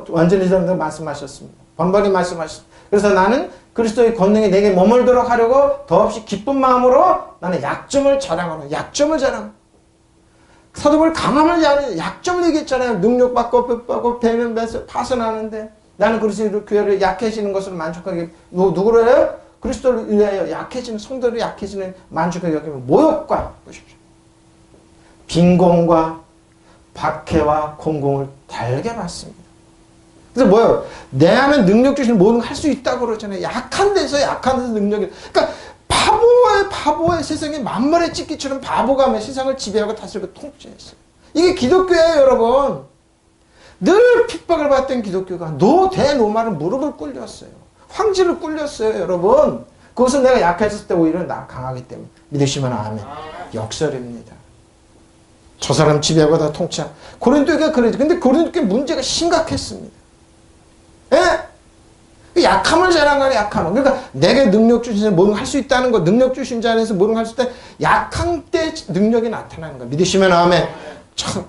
완전히 여러분들 말씀하셨습니다. 번번이 말씀하셨습니다. 그래서 나는 그리스도의 권능이 내게 머물도록 하려고 더없이 기쁜 마음으로 나는 약점을 자랑하는 약점을 자랑. 사도 바울이 강함을 자랑해 약점을 얘기했잖아요. 능력받고 뼈받고 배는 파선하는데 나는 그리스도의 교회를 약해지는 것으로 만족하게 누구를 해요? 그리스도를 위하여 약해지는 성도를 약해지는 만족하게 여기면 모욕과 보십시오. 빈곤과 박해와 공공을 달게 받습니다. 그래서 뭐예요? 내 안에 능력 주시는 모든 걸 할 수 있다고 그러잖아요. 약한 데서 능력이. 그러니까 바보의 세상에 만물의 찢기처럼 바보가 세상을 지배하고 다스리고 통치했어요. 이게 기독교예요, 여러분. 늘 핍박을 받던 기독교가 대로마를 무릎을 꿇렸어요. 황지를 꿇렸어요, 여러분. 그것은 내가 약해졌을 때 오히려 나 강하기 때문에. 믿으시면 아멘. 역설입니다. 저 사람 지배하고 다 통치한. 고린도가 그러지. 근데 고린도교회 문제가 심각했습니다. 예? 약함을 자랑하는 약함. 그러니까 내게 능력 주신 자는 모든 걸 할 수 있다는 거. 능력 주신 자 안에서 모든 걸 할 수 있다. 약한 때 능력이 나타나는 거. 믿으시면 아멘. 참.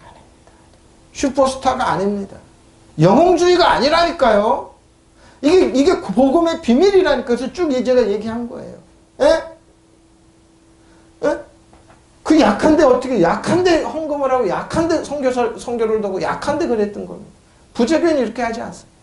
아닙니다. 슈퍼스타가 아닙니다. 영웅주의가 아니라니까요. 이게 복음의 비밀이라니까. 그래서 쭉 제가 얘기한 거예요. 예? 예? 그 약한데 어떻게 약한데 헌금을 하고 약한데 선교를 두고 약한데 그랬던 겁니다. 부재변이 이렇게 하지 않습니다.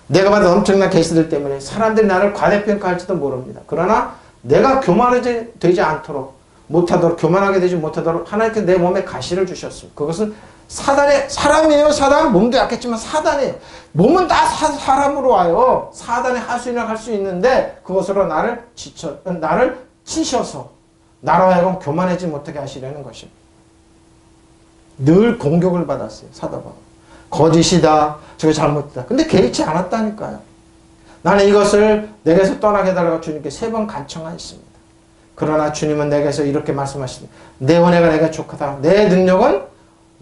내가 받은 엄청난 계시들 때문에 사람들이 나를 과대평가할지도 모릅니다. 그러나 내가 교만하지 되지 않도록 못하도록 교만하게 되지 못하도록 하나님께서 내 몸에 가시를 주셨습니다. 그것은 사단의 사람이에요. 사단 몸도 약했지만 사단이에요. 몸은 다 사람으로 와요. 사단의 하수인을 할 수 있는데 그것으로 나를 치셔서 나로 하여금 교만하지 못하게 하시려는 것입니다. 늘 공격을 받았어요. 사도 바울. 거짓이다. 저게 잘못이다. 근데 개의치 않았다니까요. 나는 이것을 내게서 떠나게 해달라고 주님께 3번 간청하였습니다. 그러나 주님은 내게서 이렇게 말씀하십니다. 내 은혜가 내게 족하다. 내 능력은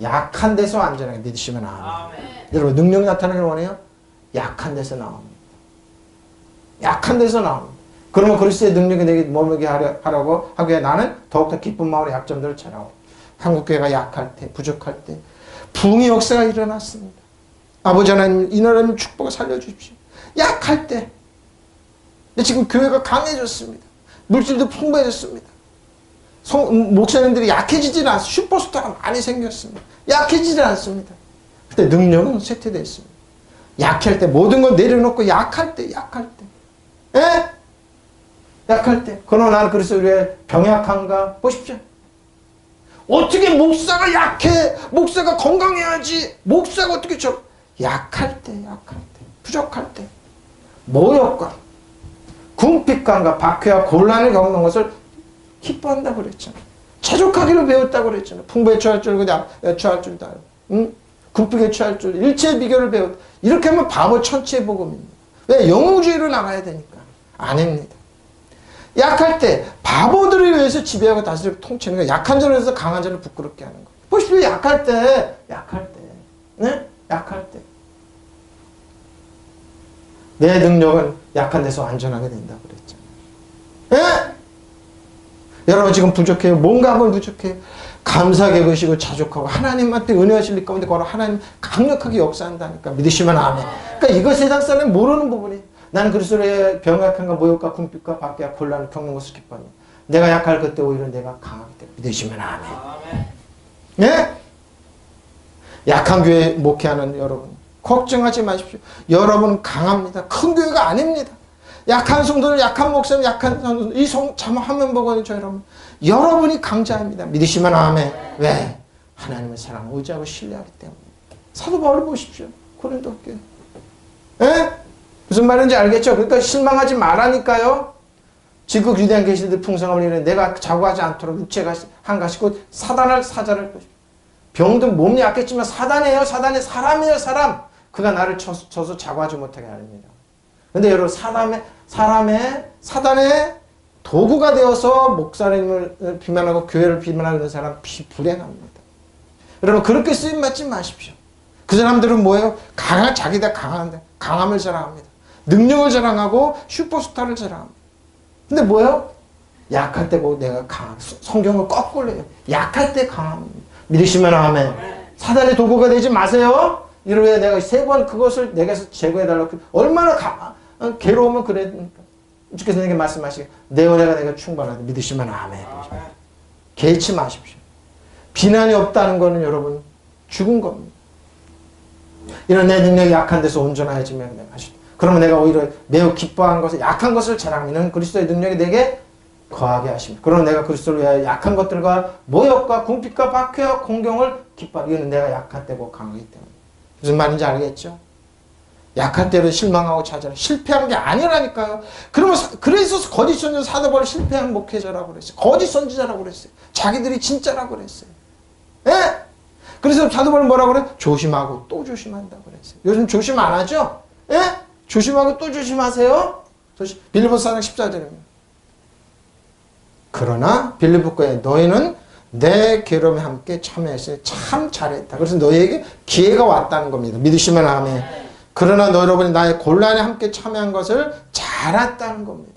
약한 데서 안전하게 믿으시면 아멘. 여러분 능력 나타나길 원해요? 약한 데서 나옵니다. 약한 데서 나옵니다. 그러면 그리스도의 능력이 내게 머물게 하라고 하기에 나는 더욱더 기쁜 마음으로 약점들을 자라고 한국교회가 약할 때 부족할 때 부흥의 역사가 일어났습니다. 아버지 하나님 이 나라님 축복을 살려주십시오. 약할 때 근데 지금 교회가 강해졌습니다. 물질도 풍부해졌습니다. 목사님들이 약해지지는 않습니다. 슈퍼스타가 많이 생겼습니다. 약해지지 않습니다. 그때 능력은 쇠퇴되어 있습니다. 약할 때 모든 걸 내려놓고 약할 때 예? 약할 때 그러나 나는 그래서 우리의 병약한가 보십시오. 어떻게 목사가 약해? 목사가 건강해야지. 목사가 어떻게 약할 때 부족할 때 모욕과 궁핍감과 박해와 곤란을 겪는 것을 기뻐한다고 그랬잖아요. 자족하기를 배웠다고 그랬잖아요. 풍부에 처할 줄 처할 줄도 알고 응? 궁핍에 처할 줄 일체의 비결을 배웠다. 이렇게 하면 바보 천치의 복음입니다. 왜? 영웅주의로 나가야 되니까. 아닙니다. 약할 때 바보들을 위해서 지배하고 다스리고 통치하는 거예요. 약한 자를 위해서 강한 자를 부끄럽게 하는 거예요. 보십시오. 약할 때 네? 약할 때 내 능력은 약한 데서 안전하게 된다고 그랬잖아요. 예? 여러분 지금 부족해요. 뭔가 하면 부족해요. 감사하게 계시고 자족하고 하나님한테 은혜하실 일 가운데 걸어 하나님 강력하게 역사한다니까. 믿으시면 아멘. 그러니까 이거 세상 사람이 모르는 부분이에요. 나는 그리스도의 병약함과 모욕과 궁핍과 박해와 곤란을 겪는 것을 기뻐합니다. 내가 약할 그때 오히려 내가 강하기 때문에 믿으시면 아멘. 예? 약한 교회 목회하는 여러분 걱정하지 마십시오. 여러분은 강합니다. 큰 교회가 아닙니다. 약한 성도들, 약한 목사님, 약한 성도들 이 화면 보고 있는 여러분이 강자입니다. 믿으시면 아멘. 왜? 하나님의 사랑을 의지하고 신뢰하기 때문에. 사도 바울을 보십시오. 고린도 교회. 에? 무슨 말인지 알겠죠? 그러니까 실망하지 말라니까요. 지극 위대한 계시들 풍성함을 인해 내가 자고하지 않도록 육체가 한가시 곧 사단을 사자를 병든 몸이 약했지만 사단이에요. 사단이 사람이에요. 사람. 그가 나를 쳐서 자고하지 못하게 하렵니다. 근데 여러분 사단의 도구가 되어서 목사님을 비난하고 교회를 비난하는 사람 불행합니다. 여러분 그렇게 쓰임받지 마십시오. 그 사람들은 뭐예요? 자기가 강한데 강함을 자랑합니다. 능력을 자랑하고 슈퍼스타를 자랑합니다. 근데 뭐예요? 약할 때고 내가 강한 성경을 거꾸로 해요. 약할 때 강합니다. 믿으시면 아멘. 사단의 도구가 되지 마세요. 이러면 내가 3번 그것을 내게서 제거해달라고 얼마나 괴로우면 그래. 주께서 내게 말씀하시게 내 은혜가 내가 충만하다. 믿으시면 아멘. 개의치 마십시오. 비난이 없다는 것은 여러분 죽은 겁니다. 이런 내 능력이 약한 데서 온전해지면 내가 하시죠. 그러면 내가 오히려 매우 기뻐한 것을 약한 것을 자랑하는 그리스도의 능력이 내게 거하게 하십니다. 그러면 내가 그리스도를 위하여 약한 것들과 모욕과 궁핍과 박해와 공경을 기뻐하고 이는 내가 약할 때고 강하기 때문에. 무슨 말인지 알겠죠? 약할 때로 실망하고 좌절하고 실패한 게 아니라니까요. 그러면 그래서 거짓 선지자 사도바울을 실패한 목회자라고 그랬어요. 거짓 선지자라고 그랬어요. 자기들이 진짜라고 그랬어요. 예? 그래서 사도바울은 뭐라고 그래? 조심하고 또 조심한다고 그랬어요. 요즘 조심 안 하죠? 예? 조심하고 또 조심하세요. 빌립보서 4장 14절입니다. 그러나 빌립보 교회 너희는 내 괴로움에 함께 참여했으니 참 잘했다. 그래서 너희에게 기회가 왔다는 겁니다. 믿으시면 아멘. 그러나 너 여러분이 나의 곤란에 함께 참여한 것을 잘했다는 겁니다.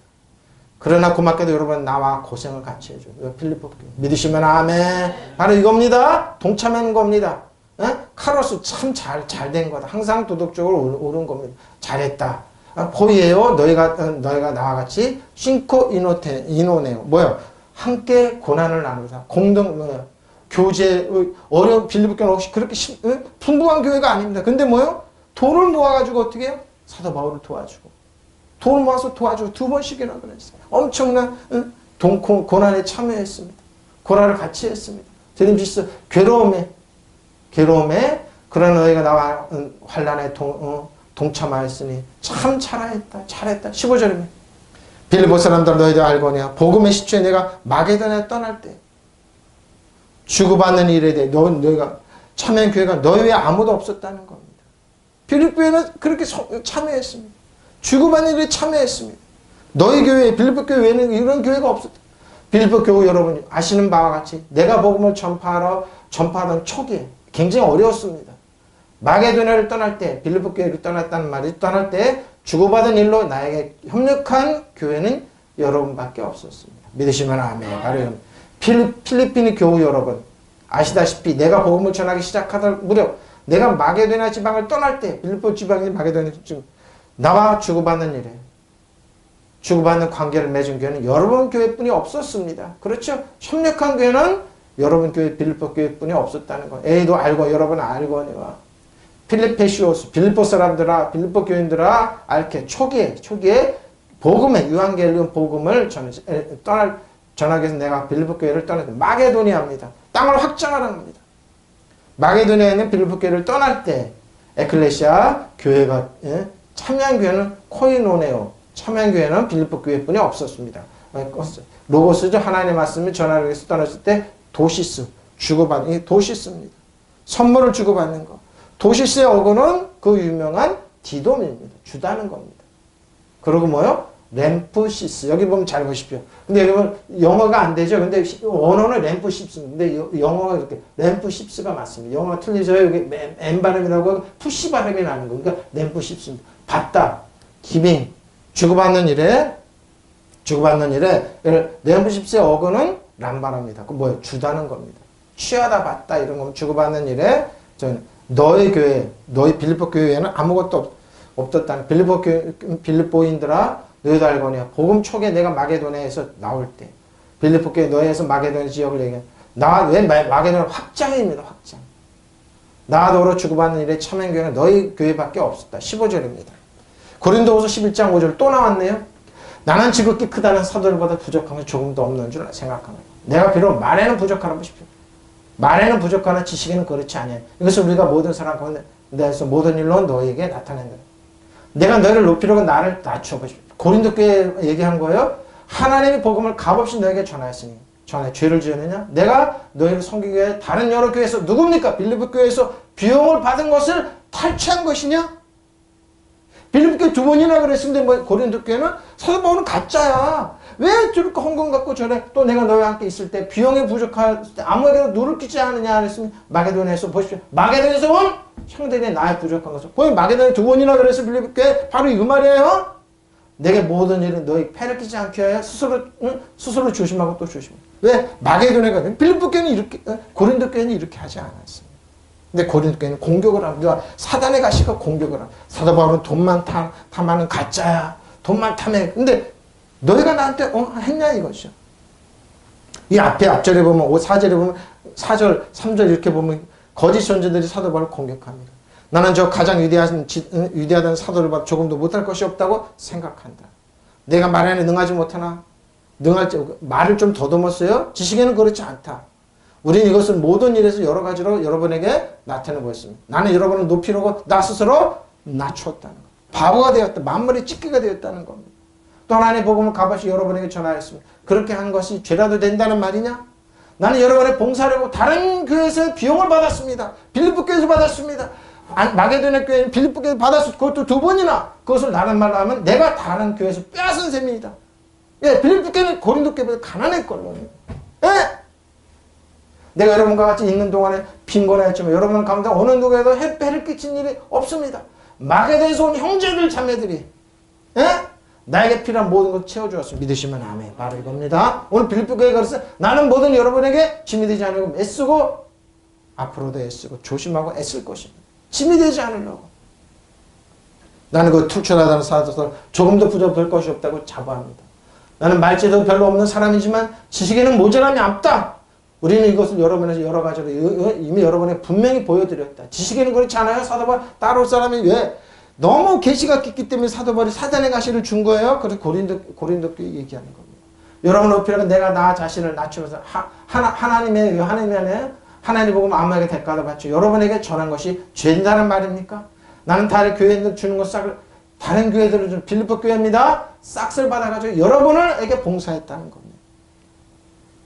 그러나 고맙게도 여러분 나와 고생을 같이 해줘요. 빌립보 교회. 믿으시면 아멘. 바로 이겁니다. 동참한 겁니다. 에? 카로스 참 잘 된 거다. 항상 도덕적으로 옳은 겁니다. 잘했다. 포이에요. 너희가 나와 같이 싱코 이노네요. 뭐요? 함께 고난을 나누자. 교제 어려운 빌립보 교회는 혹시 그렇게 풍부한 교회가 아닙니다. 근데 뭐요? 돈을 모아가지고 어떻게 해요? 사도 바울을 도와주고 돈을 모아서 도와주고 2번씩이나 그랬어요. 엄청난 고난에 참여했습니다. 고난을 같이 했습니다. 드림지스 괴로움에 그러나 너희가 나와 환난에 동참하였으니 참 잘했다. 15절입니다. 빌립보 사람들 너희도 알거니와 복음의 시초에 내가 마게도냐에 떠날 때 주고받는 일에 대해 너희가 참여한 교회가 너희 외에 아무도 없었다는 겁니다. 빌립보에는 그렇게 참여했습니다. 주고받는 일에 참여했습니다. 너희 교회, 빌립보 교회 외에는 이런 교회가 없었다. 빌립보 교회 여러분이 아시는 바와 같이 내가 복음을 전파하던 초기에 굉장히 어려웠습니다. 마게도냐를 떠날 때, 빌립보 교회를 떠났다는 말이 떠날 때 주고받은 일로 나에게 협력한 교회는 여러분밖에 없었습니다. 믿으시면 아멘. 바로 필리핀의 교우 여러분 아시다시피 내가 복음을 전하기 시작하던 무렵 내가 마게도냐 지방을 떠날 때 빌립보 지방이 마게도냐 지방 나와 주고받는 일에 주고받는 관계를 맺은 교회는 여러분 교회뿐이 없었습니다. 그렇죠? 협력한 교회는 여러분 교회 빌립보 교회뿐이 없었다는 거. 에이도 알고 여러분 알거니와 필리페시오스 빌립보 사람들아 빌립보 교인들아 알게 초기에 복음의 유한겔리온 복음을 전하기 위해서 내가 빌립보 교회를 떠났다. 마게도니아입니다. 땅을 확장하라는 겁니다. 마게도니아에는 빌립보 교회를 떠날 때 에클레시아 교회가 참여한 교회는 코이노네오 참여한 교회는 빌립보 교회뿐이 없었습니다. 로고스죠. 하나님의 말씀을 전하기 위해서 떠났을 때 도시스 주고받는 이 도시스입니다. 선물을 주고받는 거. 도시스의 어근은 그 유명한 디돔입니다. 주다는 겁니다. 그리고 뭐요? 램프시스. 여기 보면 잘 보십시오. 근데 여러분 영어가 안 되죠. 근데 원어는 램프십스인데 영어가 이렇게 램프십스가 맞습니다. 영어가 틀리죠. 여기 M 발음이라고 푸시 발음이 나는 거. 그러니까 램프십스입니다. 받다, 기빙, 주고받는 일에 램프십스의 어근은 람바랍니다. 그 뭐예요? 주다는 겁니다. 취하다 받다 이런 거면 주고받는 일에 너희 교회, 너희 빌립보 교회에는 아무것도 없었다는 빌립보인들아 너희도 알거니와 복음 초기에 내가 마게도냐에서 나올 때 빌립보 교회 너희에서 마게도냐 지역을 얘기해 왜 마게도냐 확장입니다. 확장. 나와 더불어 주고받는 일에 참여한 교회는 너희 교회밖에 없었다. 15절입니다. 고린도후서 11장 5절 또 나왔네요. 나는 지극히 크다는 사도들보다 부족한 것이 조금도 없는 줄 생각합니다. 내가 비록 말에는 부족하는 것이죠. 말에는 부족하나 지식에는 그렇지 아니하니 이것을 우리가 모든 사람 가운데서 모든 일로 너희에게 나타낸다. 내가 너희를 높이려고 나를 낮춰보십시오. 고린도 교회에 얘기한 거예요. 하나님의 복음을 값없이 너에게 전하였으니 전에 죄를 지었느냐? 내가 너희를 섬기기 위해 다른 여러 교회에서 누굽니까? 빌립보 교회에서 비용을 받은 것을 탈취한 것이냐? 빌립보 교회 2번이나 그랬는데 뭐 고린도 교회는 사도 바울은 가짜야. 왜 저렇게 헌금 갖고 저래? 또 내가 너희와 함께 있을 때 비용이 부족할 때 아무에게도 누를 끼지 않느냐 그랬으면 마게도냐에서 보십시오. 마게도냐에서 온 형들이 나의 부족한 것을. 거기 마게도냐 2번이나 그래서 빌립보 교회 바로 이 말이에요. 내게 모든 일은 너희 패를 끼지 않게 하여 스스로 조심하고 또 조심하고. 왜? 마게도냐가 빌립보 교회는 이렇게, 고린도 교회는 이렇게 하지 않았습니다. 근데 고린도 교회는 공격을 합니다. 사단의 가시가 공격을 합니다. 사도 바울은 돈만 탐하는 가짜야. 돈만 탐해. 근데 너희가 나한테 했냐 이것이죠. 이 앞절에 보면 4절에 보면 4절 3절 이렇게 보면 거짓 선지자들이 사도 바울을 공격합니다. 나는 저 가장 위대하다는 사도를 봐 조금도 못할 것이 없다고 생각한다. 내가 말에는 능하지 못하나 말을 좀 더듬었어요. 지식에는 그렇지 않다. 우리는 이것을 모든 일에서 여러 가지로 여러분에게 나타내 보였습니다. 나는 여러분을 높이려고 나 스스로 낮췄다는 것. 바보가 되었다. 만물의 찢기가 되었다는 겁니다. 또 하나님의 복음을 값없이 여러분에게 전하였습니다. 그렇게 한 것이 죄라도 된다는 말이냐? 나는 여러분의 봉사하려고 다른 교회에서 비용을 받았습니다. 빌립보 교회에서 받았습니다. 마게도냐 교회는 빌립보 교회에서 받았습니다. 그것도 2번이나. 그것을 다른 말로 하면 내가 다른 교회에서 빼앗은 셈입니다. 예, 빌립보 교회는 고린도 교회보다 가난했걸요. 예? 내가 여러분과 같이 있는 동안에 빈곤하였지만 여러분 가운데 어느 누구에도 해를 끼친 일이 없습니다. 마게도에서 온 형제들 자매들이 예? 나에게 필요한 모든 것을 채워주었습니다. 믿으시면 아멘. 바로 이겁니다. 오늘 빌립보 교회가 그래서 나는 뭐든 여러분에게 짐이 되지 않으려고 애쓰고 앞으로도 애쓰고 조심하고 애쓸 것입니다. 짐이 되지 않으려고. 나는 그 출출하다는 사도들 조금도 부족할 것이 없다고 자부합니다. 나는 말재도 별로 없는 사람이지만 지식에는 모자람이 없다. 우리는 이것을 여러분에서 여러 가지로 이미 여러분에게 분명히 보여드렸다. 지식에는 그렇지 않아요? 사도바울 따로 올 사람이 왜? 너무 계시가 깊기 때문에 사도바울이 사단의 가시를 준 거예요. 그래서 고린도 교회 얘기하는 겁니다. 여러분 높이라고 내가 나 자신을 낮추면서 하나님의 안에 하나님 복음 아무에게 대가도 받죠. 여러분에게 전한 것이 죄인다는 말입니까? 나는 다른 교회들 주는 것 싹을 다른 교회들을 준 빌립보 교회입니다. 싹을 받아가지고 여러분에게 봉사했다는 겁니다.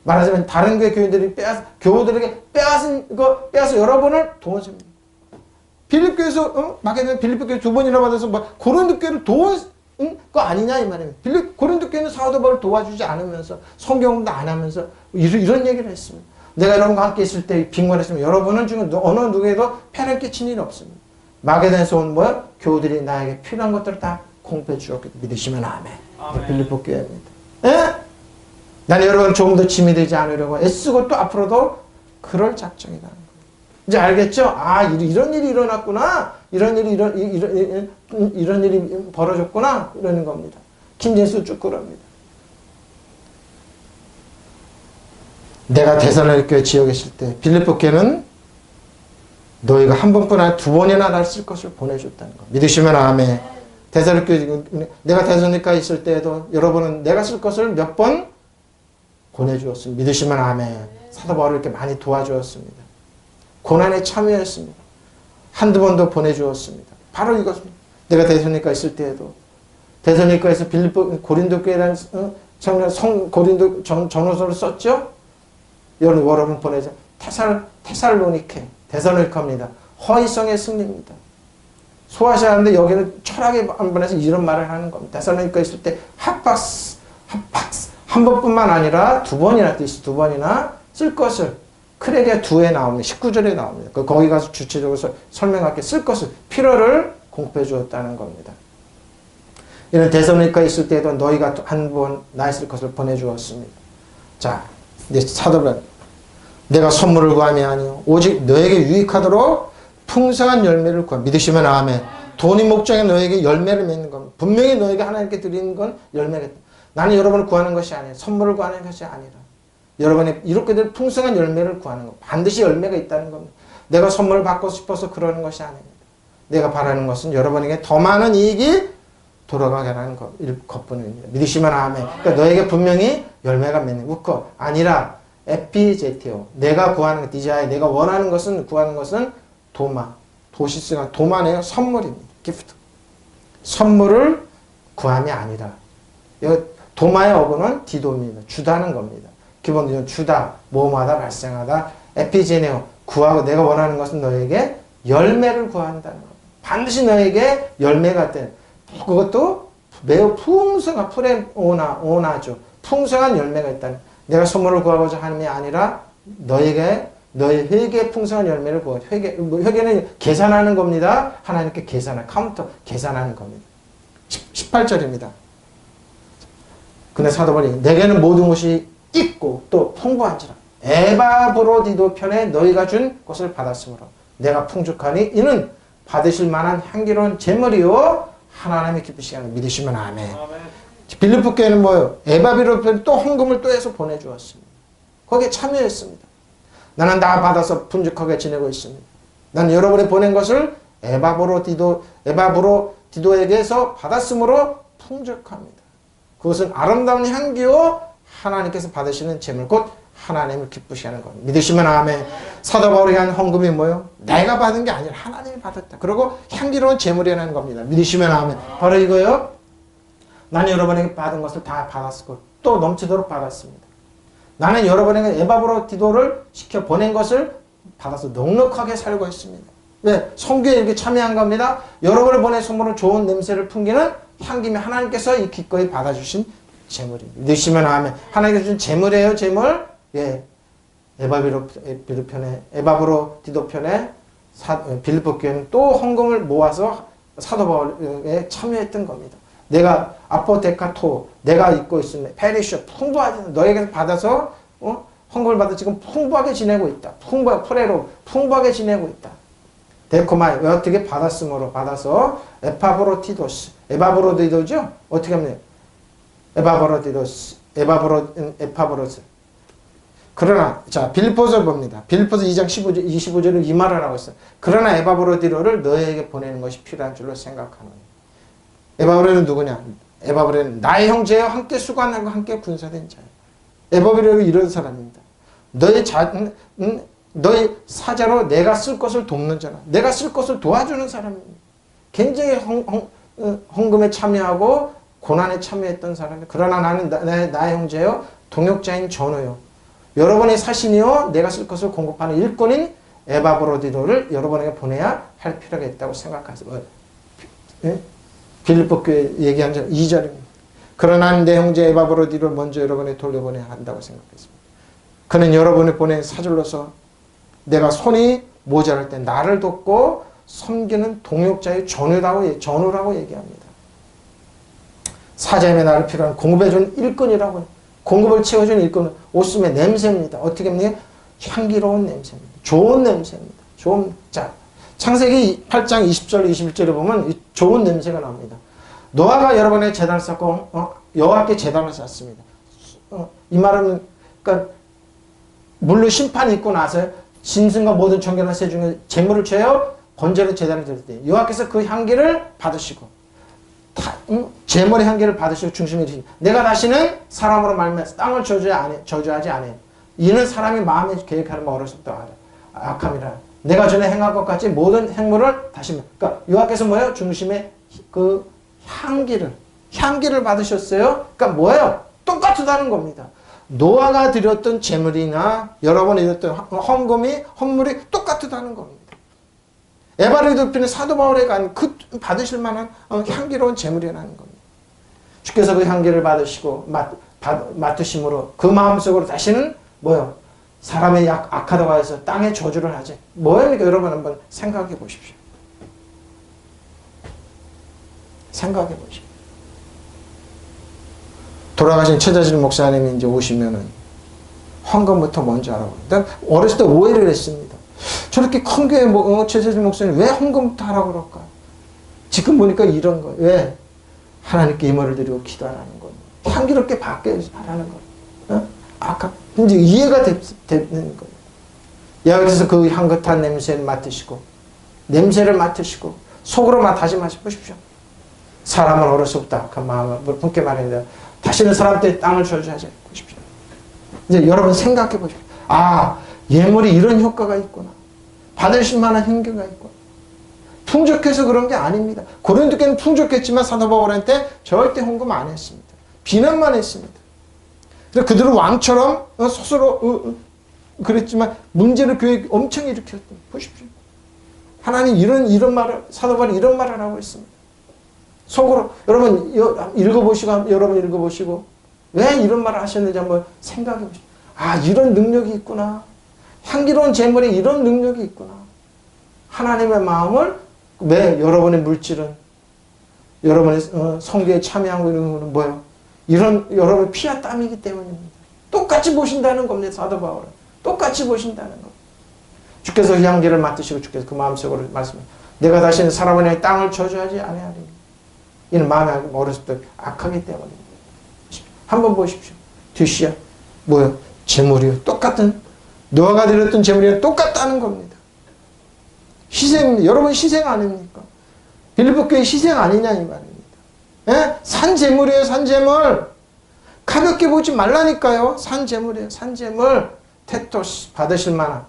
말하자면 다른 교회들이 교우들에게 빼앗아 여러분을 도운 셈입니다. 빌립교에서 마게도냐 빌립보 교회 2번이나 받아서 고린도 교회를 도운 거 아니냐 이 말입니다. 고린도 교회는 사도 바울을 도와주지 않으면서 성경도 안 하면서 이런 얘기를 했습니다. 내가 여러분과 함께 있을 때 빈곤했으면 여러분은 지금 어느 누구에도 패를 끼친 일이 없습니다. 마게도냐에서 온 교우들이 나에게 필요한 것들을 다 공급해 주었기 믿으시면 아멘. 빌립보 교회입니다. 예? 나는 여러분 조금 더 짐이 되지 않으려고 애쓰고 또 앞으로도 그럴 작정이라는 거예요. 이제 알겠죠? 아, 이런 일이 일어났구나. 이런 일이 벌어졌구나. 이러는 겁니다. 김진수 쭉 그럽니다. 내가 데살로니가 지역에 있을 때 빌립보 교회는 너희가 한 번뿐 아니라 2번이나 나를 쓸 것을 보내줬다는 거. 믿으시면 아멘. 내가 데살로니가에 있을 때에도 여러분은 내가 쓸 것을 몇 번 보내주었습니다. 믿으시면 아멘. 사도 바울을 이렇게 많이 도와주었습니다. 고난에 참여했습니다. 한두 번도 보내주었습니다. 바로 이것입니다. 내가 데살로니가에 있을 때에도 데살로니가에서 고린도 교회라는 고린도 전후서를 썼죠. 여러분 보내자. 테살로니케 데살로니카입니다. 허위성의 승리입니다. 소화하셔야 하는데 여기는 철학의 한번에서 이런 말을 하는 겁니다. 데살로니카에 있을 때 합박스 한 번뿐만 아니라 2번이나 뜻이 2번이나 쓸 것을 크레게 2에 나옵니다. 19절에 나옵니다. 거기 가서 주체적으로 설명할게 쓸 것을 필요를 공급해 주었다는 겁니다. 이런 데살로니카에 있을 때에도 너희가 한 번 나의 쓸 것을 보내주었습니다. 자, 이제 사도는 내가 선물을 구함이 아니요 오직 너에게 유익하도록 풍성한 열매를 구함. 믿으시면 아멘. 돈이 목적에 너에게 열매를 맺는 겁니다. 분명히 너에게 하나님께 드리는 건 열매겠다. 나는 여러분을 구하는 것이 아니에요. 선물을 구하는 것이 아니라 여러분이 이렇게 될 풍성한 열매를 구하는 것. 반드시 열매가 있다는 겁니다. 내가 선물을 받고 싶어서 그러는 것이 아닙니다. 내가 바라는 것은 여러분에게 더 많은 이익이 돌아가게 하는 것뿐입니다. 믿으시면 아멘. 그러니까 너에게 분명히 열매가 맺는 우커 아니라 에피제티오. 내가 구하는 것, 디자이 내가 원하는 것은 구하는 것은 도마. 도시스가 도마네요. 선물입니다. 기프트. 선물을 구함이 아니라. 도마의 어구는 디도입니다. 주다는 겁니다. 기본적으로 주다, 모험하다, 발생하다, 에피제네오, 구하고 내가 원하는 것은 너에게 열매를 구한다는 겁니다. 반드시 너에게 열매가 된, 그것도 매우 풍성한, 오나죠. 풍성한 열매가 있다는. 내가 선물을 구하고자 하는 게 아니라 너에게 너의 회개에 풍성한 열매를 구하. 회개는 계산하는 겁니다. 하나님께 카운터 계산하는 겁니다. 18절입니다. 근데 사도 바울이 내게는 모든 것이 있고 또 풍부한지라 에바브로디도 편에 너희가 준 것을 받았으므로 내가 풍족하니 이는 받으실 만한 향기로운 제물이요 하나님의 기쁘시게 하는 믿으시면 아멘. 빌립보 교회는 뭐예요? 에바브로디도 또 헌금을 또 해서 보내주었습니다. 거기에 참여했습니다. 나는 다 받아서 풍족하게 지내고 있습니다. 나는 여러분이 보낸 것을 에바브로디도에게서 받았으므로 풍족합니다. 그것은 아름다운 향기요 하나님께서 받으시는 제물 곧 하나님을 기쁘시게 하는 겁니다. 믿으시면 아멘. 사도 바울이 한 헌금이 뭐예요? 내가 받은 게 아니라 하나님이 받았다. 그리고 향기로운 제물이라는 겁니다. 믿으시면 아멘. 바로 이거요. 나는 여러분에게 받은 것을 다 받았고 또 넘치도록 받았습니다. 나는 여러분에게 에바브로디도를 시켜 보낸 것을 받아서 넉넉하게 살고 있습니다. 왜? 선교에 이렇게 참여한 겁니다. 여러분을 보낸 선물은 좋은 냄새를 풍기는 향기며 하나님께서 이 기꺼이 받아주신 제물입니다. 믿으시면 아멘. 하나님께서 주신 제물이에요, 제물. 예. 에바브로디도 편에 빌립보 교회는 또 헌금을 모아서 사도 바울에 참여했던 겁니다. 내가 아포데카토 내가 입고 있으면 페리쇼 풍부하지 너에게서 받아서 헌금을 받아 지금 풍부하게 지내고 있다. 프레로 풍부하게 지내고 있다. 데코마이 왜 어떻게 받았으므로 받아서 에바브로디도죠? 어떻게 하면 에바브로스. 그러나 자 빌립보서 봅니다. 빌립보서 2장 25절은 이 말을 하고 있어요. 그러나 에바브로디도를 너에게 보내는 것이 필요한 줄로 생각하노니. 에바브로는 누구냐? 에바브로는 나의 형제와 함께 수고하고 함께 군사된 자예요. 에바브로는 이런 사람입니다. 너의 사자로 내가 쓸 것을 돕는 자라. 내가 쓸 것을 도와주는 사람입니다. 굉장히 헌금에 참여하고 고난에 참여했던 사람이에요. 그러나 나는 나의 형제요 동역자인 전우요. 여러분의 사신이요 내가 쓸 것을 공급하는 일꾼인 에바브로디도를 여러분에게 보내야 할 필요가 있다고 생각하세요. 빌립보 교회 얘기한 2절입니다. 그러나 내 형제 에바브로디를 먼저 여러분에 돌려보내야 한다고 생각했습니다. 그는 여러분을 보낸 사절로서 내가 손이 모자랄 때 나를 돕고 섬기는 동역자의 전우라고 얘기합니다. 사자임에 나를 필요한 공급해준 일꾼이라고 해요. 공급을 채워준 일꾼은 옷숨의 냄새입니다. 어떻게 합니까? 향기로운 냄새입니다. 좋은 냄새입니다. 자, 창세기 8장 20절 21절에 보면 좋은 냄새가 납니다. 노아가 여러분의 제단을 쌓고 여호와께 제단을 쌓습니다. 이 말은 그러니까 물로 심판이 있고 나서 짐승과 모든 정결한 새 중에 제물을 죄어 번제로 제단을 드릴 때 여호와께서 그 향기를 받으시고 제물의 향기를 받으시고 중심이 되시고 내가 다시는 사람으로 말미암아 땅을 저주하지 않아요. 이는 사람이 마음에 계획하는 바 어려서부터 악함이라. 내가 전에 행한 것 같이 모든 행물을 다시 그러니까 여호와께서 뭐예요? 중심의 그 향기를 받으셨어요. 그러니까 뭐예요? 똑같다는 겁니다. 노아가 드렸던 제물이나 여러분이 드렸던 헌물이 똑같다는 겁니다. 에바브로디도는 사도 바울에 간 그 받으실 만한 향기로운 제물이라는 겁니다. 주께서 그 향기를 받으시고 맡으심으로 그 마음속으로 다시는 뭐요? 사람의 악하다고 해서 땅에 저주를 하지. 뭐입니까? 여러분 한번 생각해 보십시오. 생각해 보십시오. 돌아가신 최자실 목사님이 이제 오시면은 헌금부터 먼저 하라고. 난 어렸을 때 오해를 했습니다. 저렇게 큰 교회 최자실 목사님 왜 헌금부터 하라고 그럴까? 지금 보니까 이런 거예요. 왜? 하나님께 임무를 드리고 기도하라는 거예요. 향기롭게 받게 하라는 거예요. 아까 이제 이해가 되는 거예요. 여기서 그 향긋한 냄새를 맡으시고 속으로 다시 마셔보십시오. 사람은 어려서부터 악한 마음을 품게 말합니다. 다시는 사람들의 땅을 저주하지 보십시오. 이제 여러분 생각해 보십시오. 아, 예물이 이런 효과가 있구나. 받으실 만한 향기가 있구나. 풍족해서 그런 게 아닙니다. 고린도 교회는 풍족했지만 사도 바울한테 절대 헌금 안 했습니다. 비난만 했습니다. 그래서 그들은 왕처럼 스스로 그랬지만 문제를 교회에 엄청 일으켰던. 보십시오. 하나님 이런 말을, 사도 바울이 이런 말을 하고 있습니다. 속으로 여러분 읽어보시고 왜 이런 말을 하셨는지 한번 생각해 보십시오. 아, 이런 능력이 있구나. 향기로운 제물에 이런 능력이 있구나. 하나님의 마음을, 왜 여러분의 물질은, 여러분의 성교에 참여하고 이런 거는 뭐예요? 이런 여러분의 피와 땀이기 때문입니다. 똑같이 보신다는 겁니다. 사도 바울은 똑같이 보신다는 겁니다. 주께서 향기를 맡으시고 주께서 그 마음속으로 말씀해, 내가 다시는 사람의 땅을 저주하지 아니하리니 이는 마음이 어렸을 때 악하기 때문입니다. 한번 보십시오. 뒤씨야 뭐요? 제물이요. 똑같은, 노아가 드렸던 제물이랑 똑같다는 겁니다. 희생, 여러분 희생 아닙니까? 빌립보 교회 희생 아니냐 이 말입니다. 예? 산제물이에요. 산제물. 가볍게 보지 말라니까요. 산제물이에요. 산제물. 테토스 받으실 만한,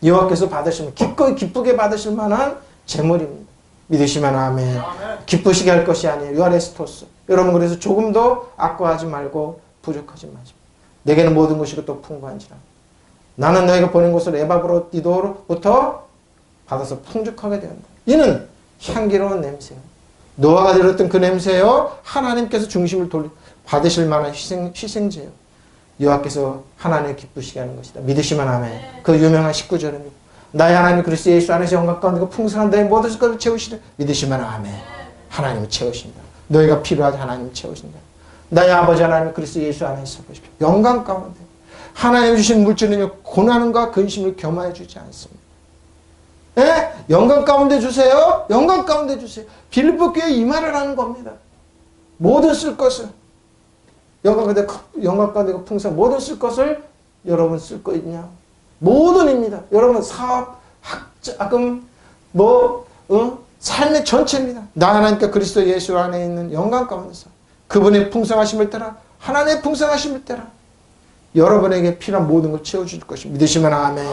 여호와께서 받으시면 기쁘게 받으실 만한 제물입니다. 믿으시면 아멘. 기쁘시게 할 것이 아니에요. 유아레스토스. 여러분 그래서 조금도 아까워하지 말고 부족하지 마십시오. 내게는 모든 것이 또 풍부한지라. 나는 너희가 보낸 곳을 에바브로디도로부터 받아서 풍족하게 되었다. 이는 향기로운 냄새요. 노아가 들었던 그 냄새요. 하나님께서 중심을 받으실 만한 희생제요. 여호와께서 하나님을 기쁘시게 하는 것이다. 믿으시면 아멘. 그 유명한 19절입니다. 나의 하나님 그리스도 예수 안에서 영광 가운데 그 풍성한 너의 모든 것을 채우시되 믿으시면 아멘. 하나님을 채우신다. 너희가 필요하지 하나님을 채우신다. 나의 아버지 하나님 그리스도 예수 안에서 보십시오. 영광 가운데 하나님 주신 물질은요, 고난과 근심을 겸하여 주지 않습니다. 예? 영광 가운데 주세요. 영광 가운데 주세요. 빌립보 교회에 이 말을 하는 겁니다. 모든 쓸 것을, 영광 가운데 그 풍성, 모든 쓸 것을 여러분 쓸 거 있냐? 모든입니다. 여러분 사업, 학자금, 삶의 전체입니다. 나 하나님께 그리스도 예수 안에 있는 영광 가운데서 그분의 풍성하심을 따라, 하나님의 풍성하심을 따라 여러분에게 필요한 모든 걸 채워줄 것입니다. 믿으시면 아멘.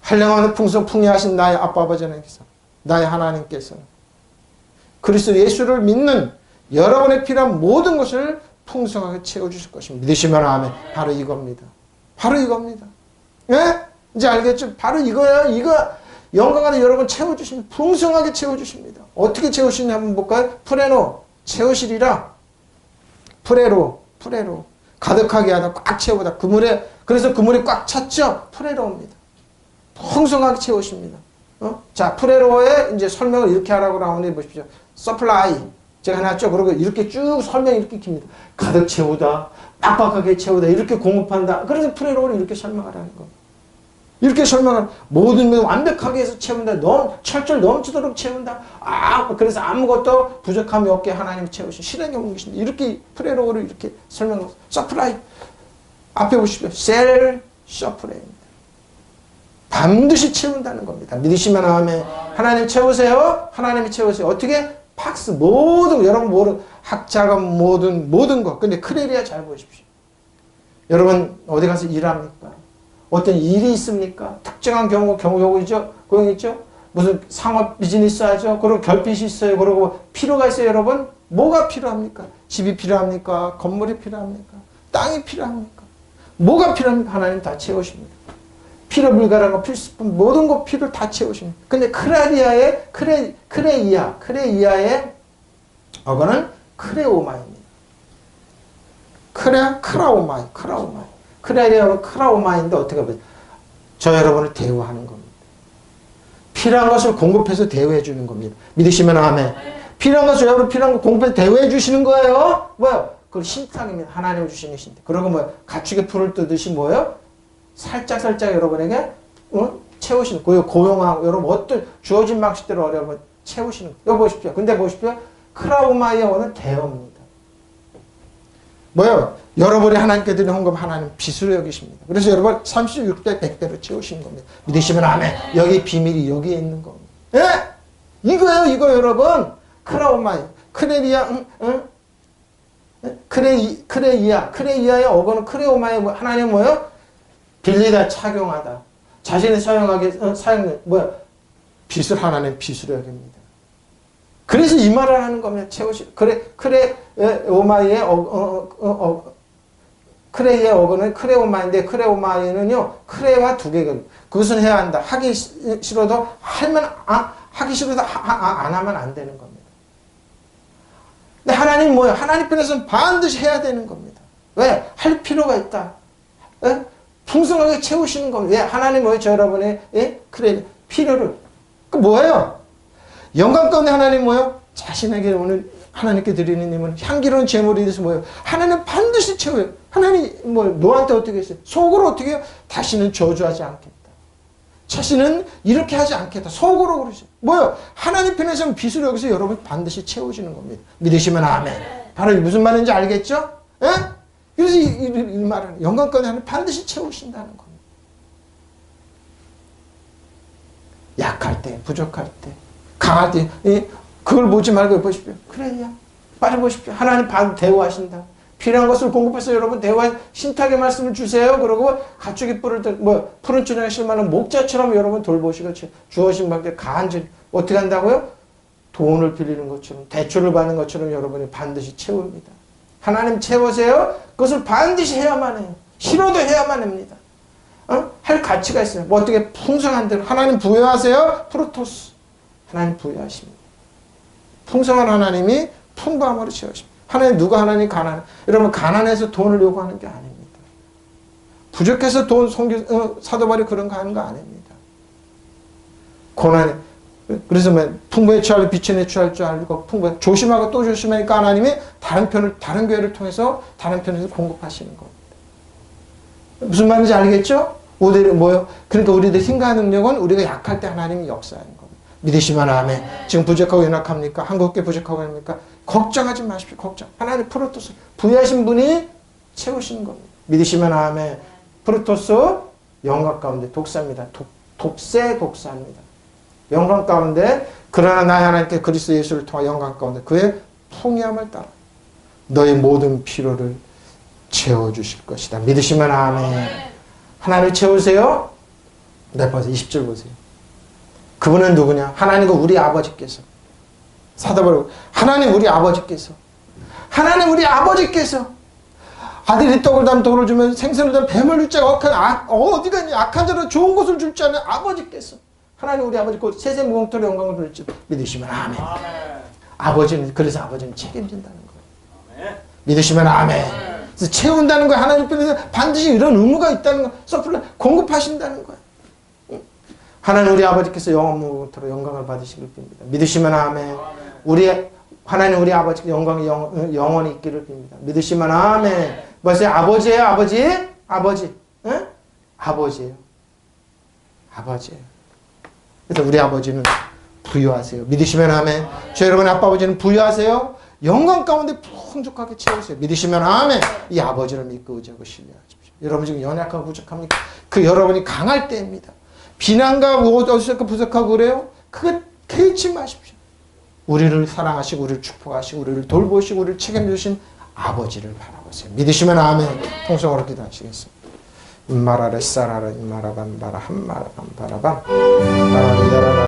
한량한 풍성하신 나의 아빠 아버지 하나님께서, 나의 하나님께서 그리스도 예수를 믿는 여러분의 필요한 모든 것을 풍성하게 채워주실 것입니다. 믿으시면 아멘. 바로 이겁니다. 바로 이겁니다. 예? 이제 알겠죠? 바로 이거야. 이거 영광하는 여러분 채워주십니다. 풍성하게 채워주십니다. 어떻게 채우시냐 한번 볼까요? 프레노 채우시리라. 프레로 가득하게 하다 꽉 채우다. 그물에, 그래서 그물이 꽉 찼죠? 프레로입니다. 풍성하게 채우십니다. 자, 프레로의 이제 설명을 이렇게 하라고 나오는데 보십시오. 서플라이 제가 해놨죠. 그리고 이렇게 쭉 설명이 이렇게 깁니다. 가득 채우다, 빡빡하게 채우다, 이렇게 공급한다. 그래서 프레로를 이렇게 설명하라는 겁니다. 이렇게 설명을 모든 것 완벽하게 해서 채운다. 철철 넘치도록 채운다. 그래서 아무것도 부족함이 없게 하나님이 채우신 실행에 옮기신다 이렇게 프레로를 이렇게 설명합니다. 서플라이 앞에 보십시오. 셀 서플라이입니다. 반드시 채운다는 겁니다. 믿으시면 아멘. 하나님 채우세요. 하나님이 채우세요. 어떻게? 팍스 모든 여러분 모든 학자금 모든 것. 근데 크레리아 잘 보십시오. 여러분 어디 가서 일합니까? 어떤 일이 있습니까? 특정한 고용이죠. 무슨 상업 비즈니스 하죠. 그리고 결핍이 있어요. 그리고 필요가 있어요. 여러분 뭐가 필요합니까? 집이 필요합니까? 건물이 필요합니까? 땅이 필요합니까? 뭐가 필요합니까? 하나님 다 채우십니다. 필요 불가한 거, 필수품, 모든 거 필요를 다 채우십니다. 근데 크레이아의 어거는 크레오마입니다. 크라오마이. 크레이아가 크라오마인데 어떻게 보세요? 저 여러분을 대우하는 겁니다. 필요한 것을 공급해서 대우해 주는 겁니다. 믿으시면 아멘. 필요한 것을 여러분 필요한 거 공급해서 대우해 주시는 거예요. 뭐요? 그건 신탁입니다. 하나님을 주시는 신탁. 그러고 뭐요? 가축의 풀을 뜨듯이 뭐요? 살짝 여러분에게 채우시는 거예요. 고용하고 여러분 어떤 주어진 방식대로 여러분 채우시는 거예요. 여기 보십시오. 근데 보십시오. 크라우마의 오는 대어입니다. 뭐요? 여러분이 하나님께 드리는 헌금 하나님 빚으로 여기십니다. 그래서 여러분 36배 100배로 채우시는 겁니다. 믿으시면 아멘. 여기 비밀이 여기에 있는 겁니다. 예? 이거예요. 이거 여러분. 크라우마이. 크레이아의 어거는 크레오마의 하나님 뭐예요? 빌리다 착용하다. 자신이 사용하게 빚을 하나님 빚으로 여깁니다. 그래서 이 말을 하는 겁니다. 채우시. 크레 오마이의 크레의 어근은 크레오마인데 크레오마이는요 크레와 두 개가 그것은 해야 한다. 하기 싫어도 하기 싫어도 안 하면 안 되는 겁니다. 근데 하나님 뭐예요? 하나님 편에서는 반드시 해야 되는 겁니다. 왜? 할 필요가 있다. 에? 풍성하게 채우시는 겁니다. 왜? 하나님 뭐예요? 저 여러분의 그래 필요를 그 뭐예요? 영광 가운데 하나님 뭐예요? 자신에게 오늘 하나님께 드리는 님은 향기로운 제물이 돼서 뭐예요? 하나님 반드시 채워요. 하나님 뭐 노한테 어떻게 했어요? 속으로 어떻게 해요? 다시는 저주하지 않겠다. 자신은 이렇게 하지 않겠다. 속으로 그러죠. 뭐요? 하나님 편에서는 빚을 여기서 여러분 반드시 채우시는 겁니다. 믿으시면 아멘. 바로 무슨 말인지 알겠죠? 예? 그래서 이 말은 영광 가운데 하나님 반드시 채우신다는 겁니다. 약할 때, 부족할 때, 강할 때, 그걸 보지 말고 보십시오. 그래야 빨리 보십시오. 하나님 대우하신다. 필요한 것을 공급해서 여러분 신탁의 말씀을 주세요. 그러고 가축이 푸른 초장에 실만한 목자처럼 여러분 돌보시고 주어진 방대 간절히 어떻게 한다고요? 돈을 빌리는 것처럼 대출을 받는 것처럼 여러분이 반드시 채웁니다. 하나님 채우세요. 그것을 반드시 해야만 해요. 싫어도 해야만 합니다. 할 가치가 있어요. 뭐 어떻게 풍성한 대로 하나님 부여하세요. 프로토스 하나님 부여하십니다. 풍성한 하나님이 풍부함으로 채우십니다. 하나님 누가 하나님 가난해? 여러분 가난해서 돈을 요구하는 게 아닙니다. 부족해서 돈 사도 바울이 그런 거 하는 거 아닙니다. 고난에 그래서 풍부에 취할 비천에 취할 줄 알고 풍부에 조심하고 또 조심하니까 하나님이 다른 교회를 통해서 다른 편에서 공급하시는 겁니다. 무슨 말인지 알겠죠? 우리들 뭐요? 그러니까 우리들 힘과 능력은 우리가 약할 때 하나님이 역사하는 겁니다. 믿으시면 아멘. 지금 부족하고 연약합니까? 한국교회 부족하고 합니까? 걱정하지 마십시오. 걱정. 하나님 프로토스 부여하신 분이 채우시는 겁니다. 믿으시면 아멘. 프로토스 영광 가운데 독사입니다. 독세 독사입니다. 영광 가운데 그러나 나의 하나님께 그리스도 예수를 통한 영광 가운데 그의 풍요함을 따라 너의 모든 필요를 채워주실 것이다. 믿으시면 아멘. 하나님 채우세요. 네, 벌써 20절 보세요. 그분은 누구냐? 하나님과 우리 아버지께서 사도바울 하나님 우리 아버지께서 아들이 떡을 담 돌을 주면 생선을 담 뱀을 줄 자가 어디가 있냐? 악한 자로 좋은 것을 줄 줄 아는 아버지께서 하나님 우리 아버지 곧 세세 무궁토로 영광을 돌릴지 믿으시면 아멘. 그래서 아버지는 책임진다는 거예요. 아멘. 믿으시면 아멘. 그래서 채운다는 거예요. 하나님 편에서 반드시 이런 의무가 있다는 거 서플라이 공급하신다는 거예요. 하나님 우리 아버지께서 영원무궁토록 영광을 받으시길 빕니다. 믿으시면 아멘. 하나님 우리 아버지께 영광이 영원히 있기를 빕니다. 믿으시면 아멘. 뭐세요? 아버지예요? 아버지. 응? 아버지예요. 그래서 우리 아버지는 부유하세요. 믿으시면 아멘. 저 여러분 아빠 아버지는 부유하세요. 영광 가운데 풍족하게 채우세요. 믿으시면 아멘. 이 아버지를 믿고 의지하고 신뢰하십시오. 여러분 지금 연약하고 부족합니까? 그 여러분이 강할 때입니다. 비난과 어디서까 부족하고 그래요? 그거 개의치 마십시오. 우리를 사랑하시고 우리를 축복하시고 우리를 돌보시고 우리를 책임주신 아버지를 바라보세요. 믿으시면 아멘. 통성으로 기도하시겠습니다. 임마라레 싸라라 임마라밤 바라 한마라밤 바라밤